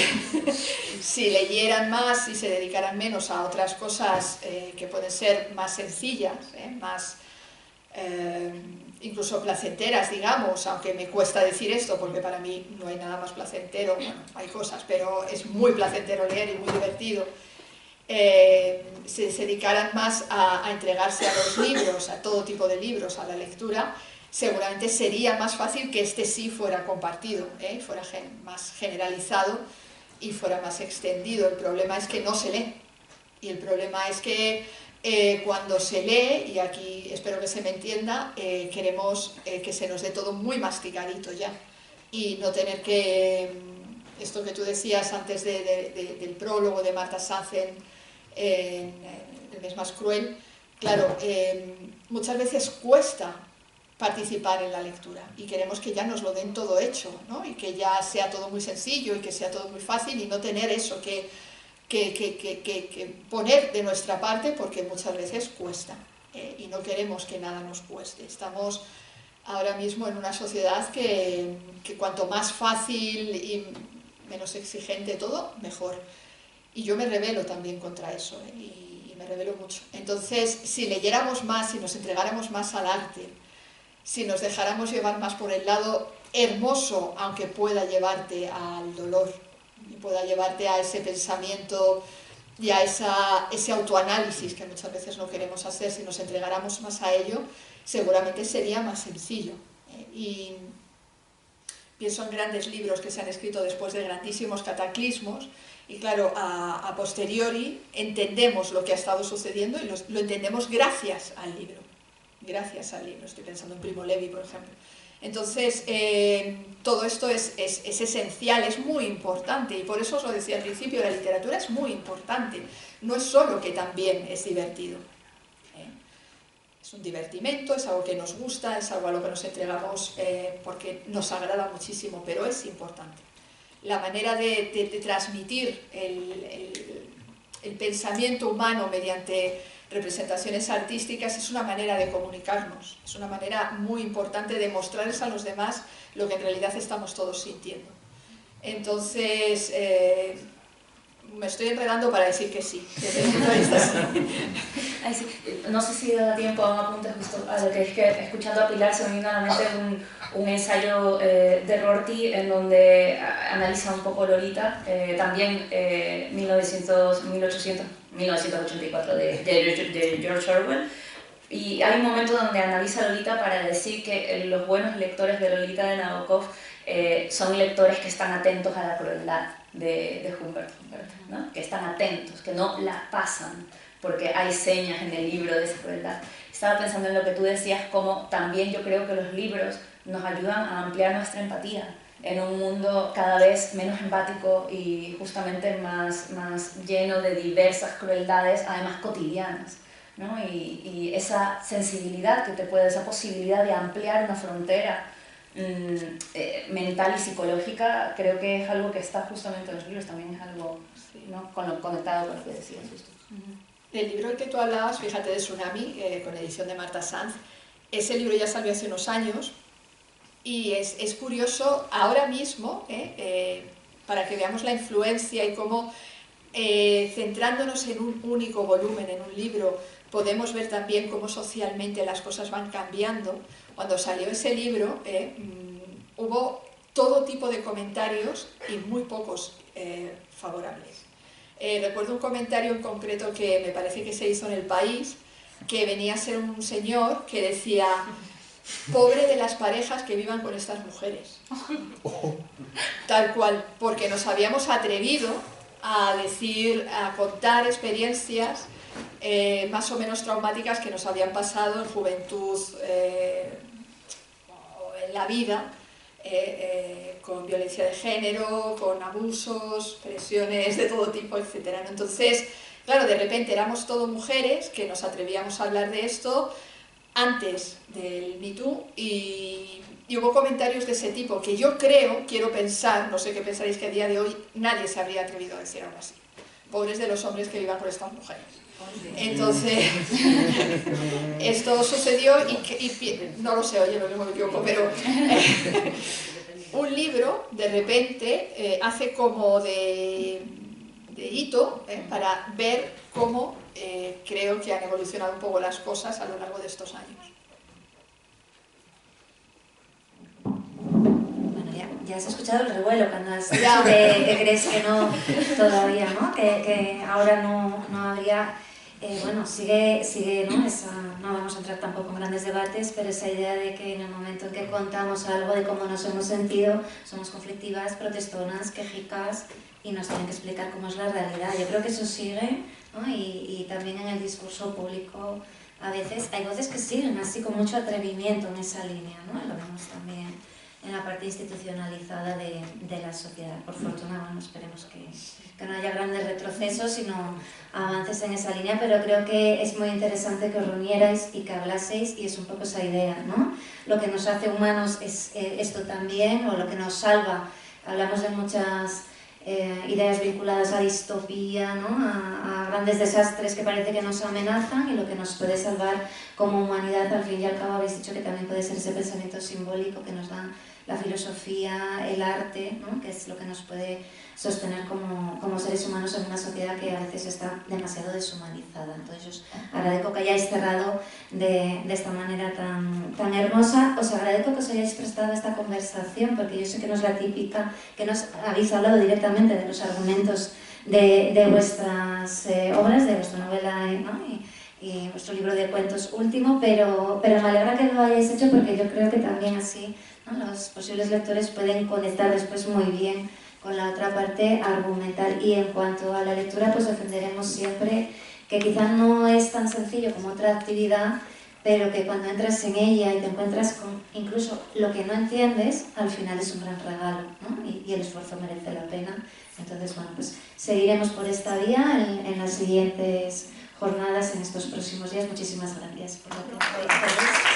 leyeran más y se dedicaran menos a otras cosas que pueden ser más sencillas, más incluso placenteras, digamos, aunque me cuesta decir esto porque para mí no hay nada más placentero, bueno, hay cosas, pero es muy placentero leer y muy divertido. Se dedicaran más a entregarse a los libros, a todo tipo de libros, a la lectura, seguramente sería más fácil que este sí fuera compartido, fuera más generalizado y fuera más extendido. El problema es que no se lee. Y el problema es que cuando se lee, y aquí espero que se me entienda, queremos que se nos dé todo muy masticadito ya. Y no tener que... esto que tú decías antes del prólogo de Marta Sánchez en El mes más cruel, claro, muchas veces cuesta participar en la lectura y queremos que ya nos lo den todo hecho, ¿no? Y que ya sea todo muy sencillo y que sea todo muy fácil y no tener eso que poner de nuestra parte porque muchas veces cuesta y no queremos que nada nos cueste. Estamos ahora mismo en una sociedad que cuanto más fácil y menos exigente todo, mejor. Y yo me rebelo también contra eso, y me rebelo mucho. Entonces, si leyéramos más, si nos entregáramos más al arte, si nos dejáramos llevar más por el lado hermoso, aunque pueda llevarte al dolor, y pueda llevarte a ese pensamiento y a ese autoanálisis que muchas veces no queremos hacer, si nos entregáramos más a ello, seguramente sería más sencillo. Y pienso en grandes libros que se han escrito después de grandísimos cataclismos, y claro, a posteriori entendemos lo que ha estado sucediendo y lo entendemos gracias al libro. Gracias al libro. Estoy pensando en Primo Levi, por ejemplo. Entonces, todo esto es esencial, es muy importante, y por eso os lo decía al principio, la literatura es muy importante. No es solo que también es divertido. Es un divertimento, es algo que nos gusta, es algo a lo que nos entregamos porque nos agrada muchísimo, pero es importante. La manera de transmitir el pensamiento humano mediante representaciones artísticas es una manera de comunicarnos, es una manera muy importante de mostrarles a los demás lo que en realidad estamos todos sintiendo. Entonces, me estoy enredando para decir que sí, desde el punto de vista sí. Ay, sí. No sé si da tiempo a un apunte justo a lo que es que escuchando a Pilar se me vino a la mente un ensayo de Rorty en donde analiza un poco Lolita, también 1984 de George Orwell, y hay un momento donde analiza Lolita para decir que los buenos lectores de Lolita de Nabokov son lectores que están atentos a la crueldad de Humbert, ¿no? Que están atentos, que no la pasan, porque hay señas en el libro de esa crueldad. Estaba pensando en lo que tú decías, como también yo creo que los libros nos ayudan a ampliar nuestra empatía en un mundo cada vez menos empático y justamente más lleno de diversas crueldades, además cotidianas, ¿no? Y esa sensibilidad que te puede, esa posibilidad de ampliar una frontera mental y psicológica, creo que es algo que está justamente en los libros, también es algo, ¿no? Conectado con lo que decías justo. El libro del que tú hablabas, fíjate, de Tsunami, con edición de Marta Sanz, ese libro ya salió hace unos años y es curioso ahora mismo, para que veamos la influencia y cómo, centrándonos en un único volumen, en un libro, podemos ver también cómo socialmente las cosas van cambiando. Cuando salió ese libro, hubo todo tipo de comentarios y muy pocos favorables. Recuerdo un comentario en concreto que me parece que se hizo en El País, que venía a ser un señor que decía: pobre de las parejas que vivan con estas mujeres. Tal cual, porque nos habíamos atrevido a decir, a contar experiencias más o menos traumáticas que nos habían pasado en juventud o en la vida, con violencia de género, con abusos, presiones de todo tipo, etc. Entonces, claro, de repente éramos todo mujeres que nos atrevíamos a hablar de esto antes del Me Too y hubo comentarios de ese tipo que yo quiero pensar, no sé qué pensaréis, que a día de hoy nadie se habría atrevido a decir algo así. Pobres de los hombres que vivan con estas mujeres. Entonces, esto sucedió y no lo sé, oye, no me equivoco, pero un libro de repente hace como de hito para ver cómo creo que han evolucionado un poco las cosas a lo largo de estos años. Ya has escuchado el revuelo cuando has dicho que crees que no todavía, ¿no? Que ahora no habría... bueno, sigue ¿no? No vamos a entrar tampoco en grandes debates, pero esa idea de que en el momento en que contamos algo de cómo nos hemos sentido, somos conflictivas, protestonas, quejicas y nos tienen que explicar cómo es la realidad. Yo creo que eso sigue, ¿no? Y también en el discurso público a veces hay voces que siguen así con mucho atrevimiento en esa línea, ¿no? Lo vemos también en la parte institucionalizada de la sociedad. Por fortuna, bueno, esperemos que no haya grandes retrocesos, sino avances en esa línea, pero creo que es muy interesante que os reunierais y que hablaseis, y es un poco esa idea, ¿no? Lo que nos hace humanos es esto también, o lo que nos salva. Hablamos de muchas ideas vinculadas a distopía, ¿no? A grandes desastres que parece que nos amenazan, y lo que nos puede salvar como humanidad, al fin y al cabo habéis dicho que también puede ser ese pensamiento simbólico que nos da la filosofía, el arte, ¿no? Que es lo que nos puede sostener como seres humanos en una sociedad que a veces está demasiado deshumanizada. Entonces os agradezco que hayáis cerrado de esta manera tan hermosa. Os agradezco que os hayáis prestado esta conversación, porque yo sé que no es la típica, que nos habéis hablado directamente de los argumentos de vuestras obras, de vuestra novela, ¿no? y vuestro libro de cuentos último, pero me alegra que lo hayáis hecho, porque yo creo que también así, ¿no? Los posibles lectores pueden conectar después muy bien con la otra parte argumental. Y en cuanto a la lectura, pues defenderemos siempre que quizás no es tan sencillo como otra actividad, pero que cuando entras en ella y te encuentras con incluso lo que no entiendes, al final es un gran regalo, ¿no? Y el esfuerzo merece la pena. Entonces, bueno, pues seguiremos por esta vía en las siguientes jornadas, en estos próximos días. Muchísimas gracias por lo que hacéis.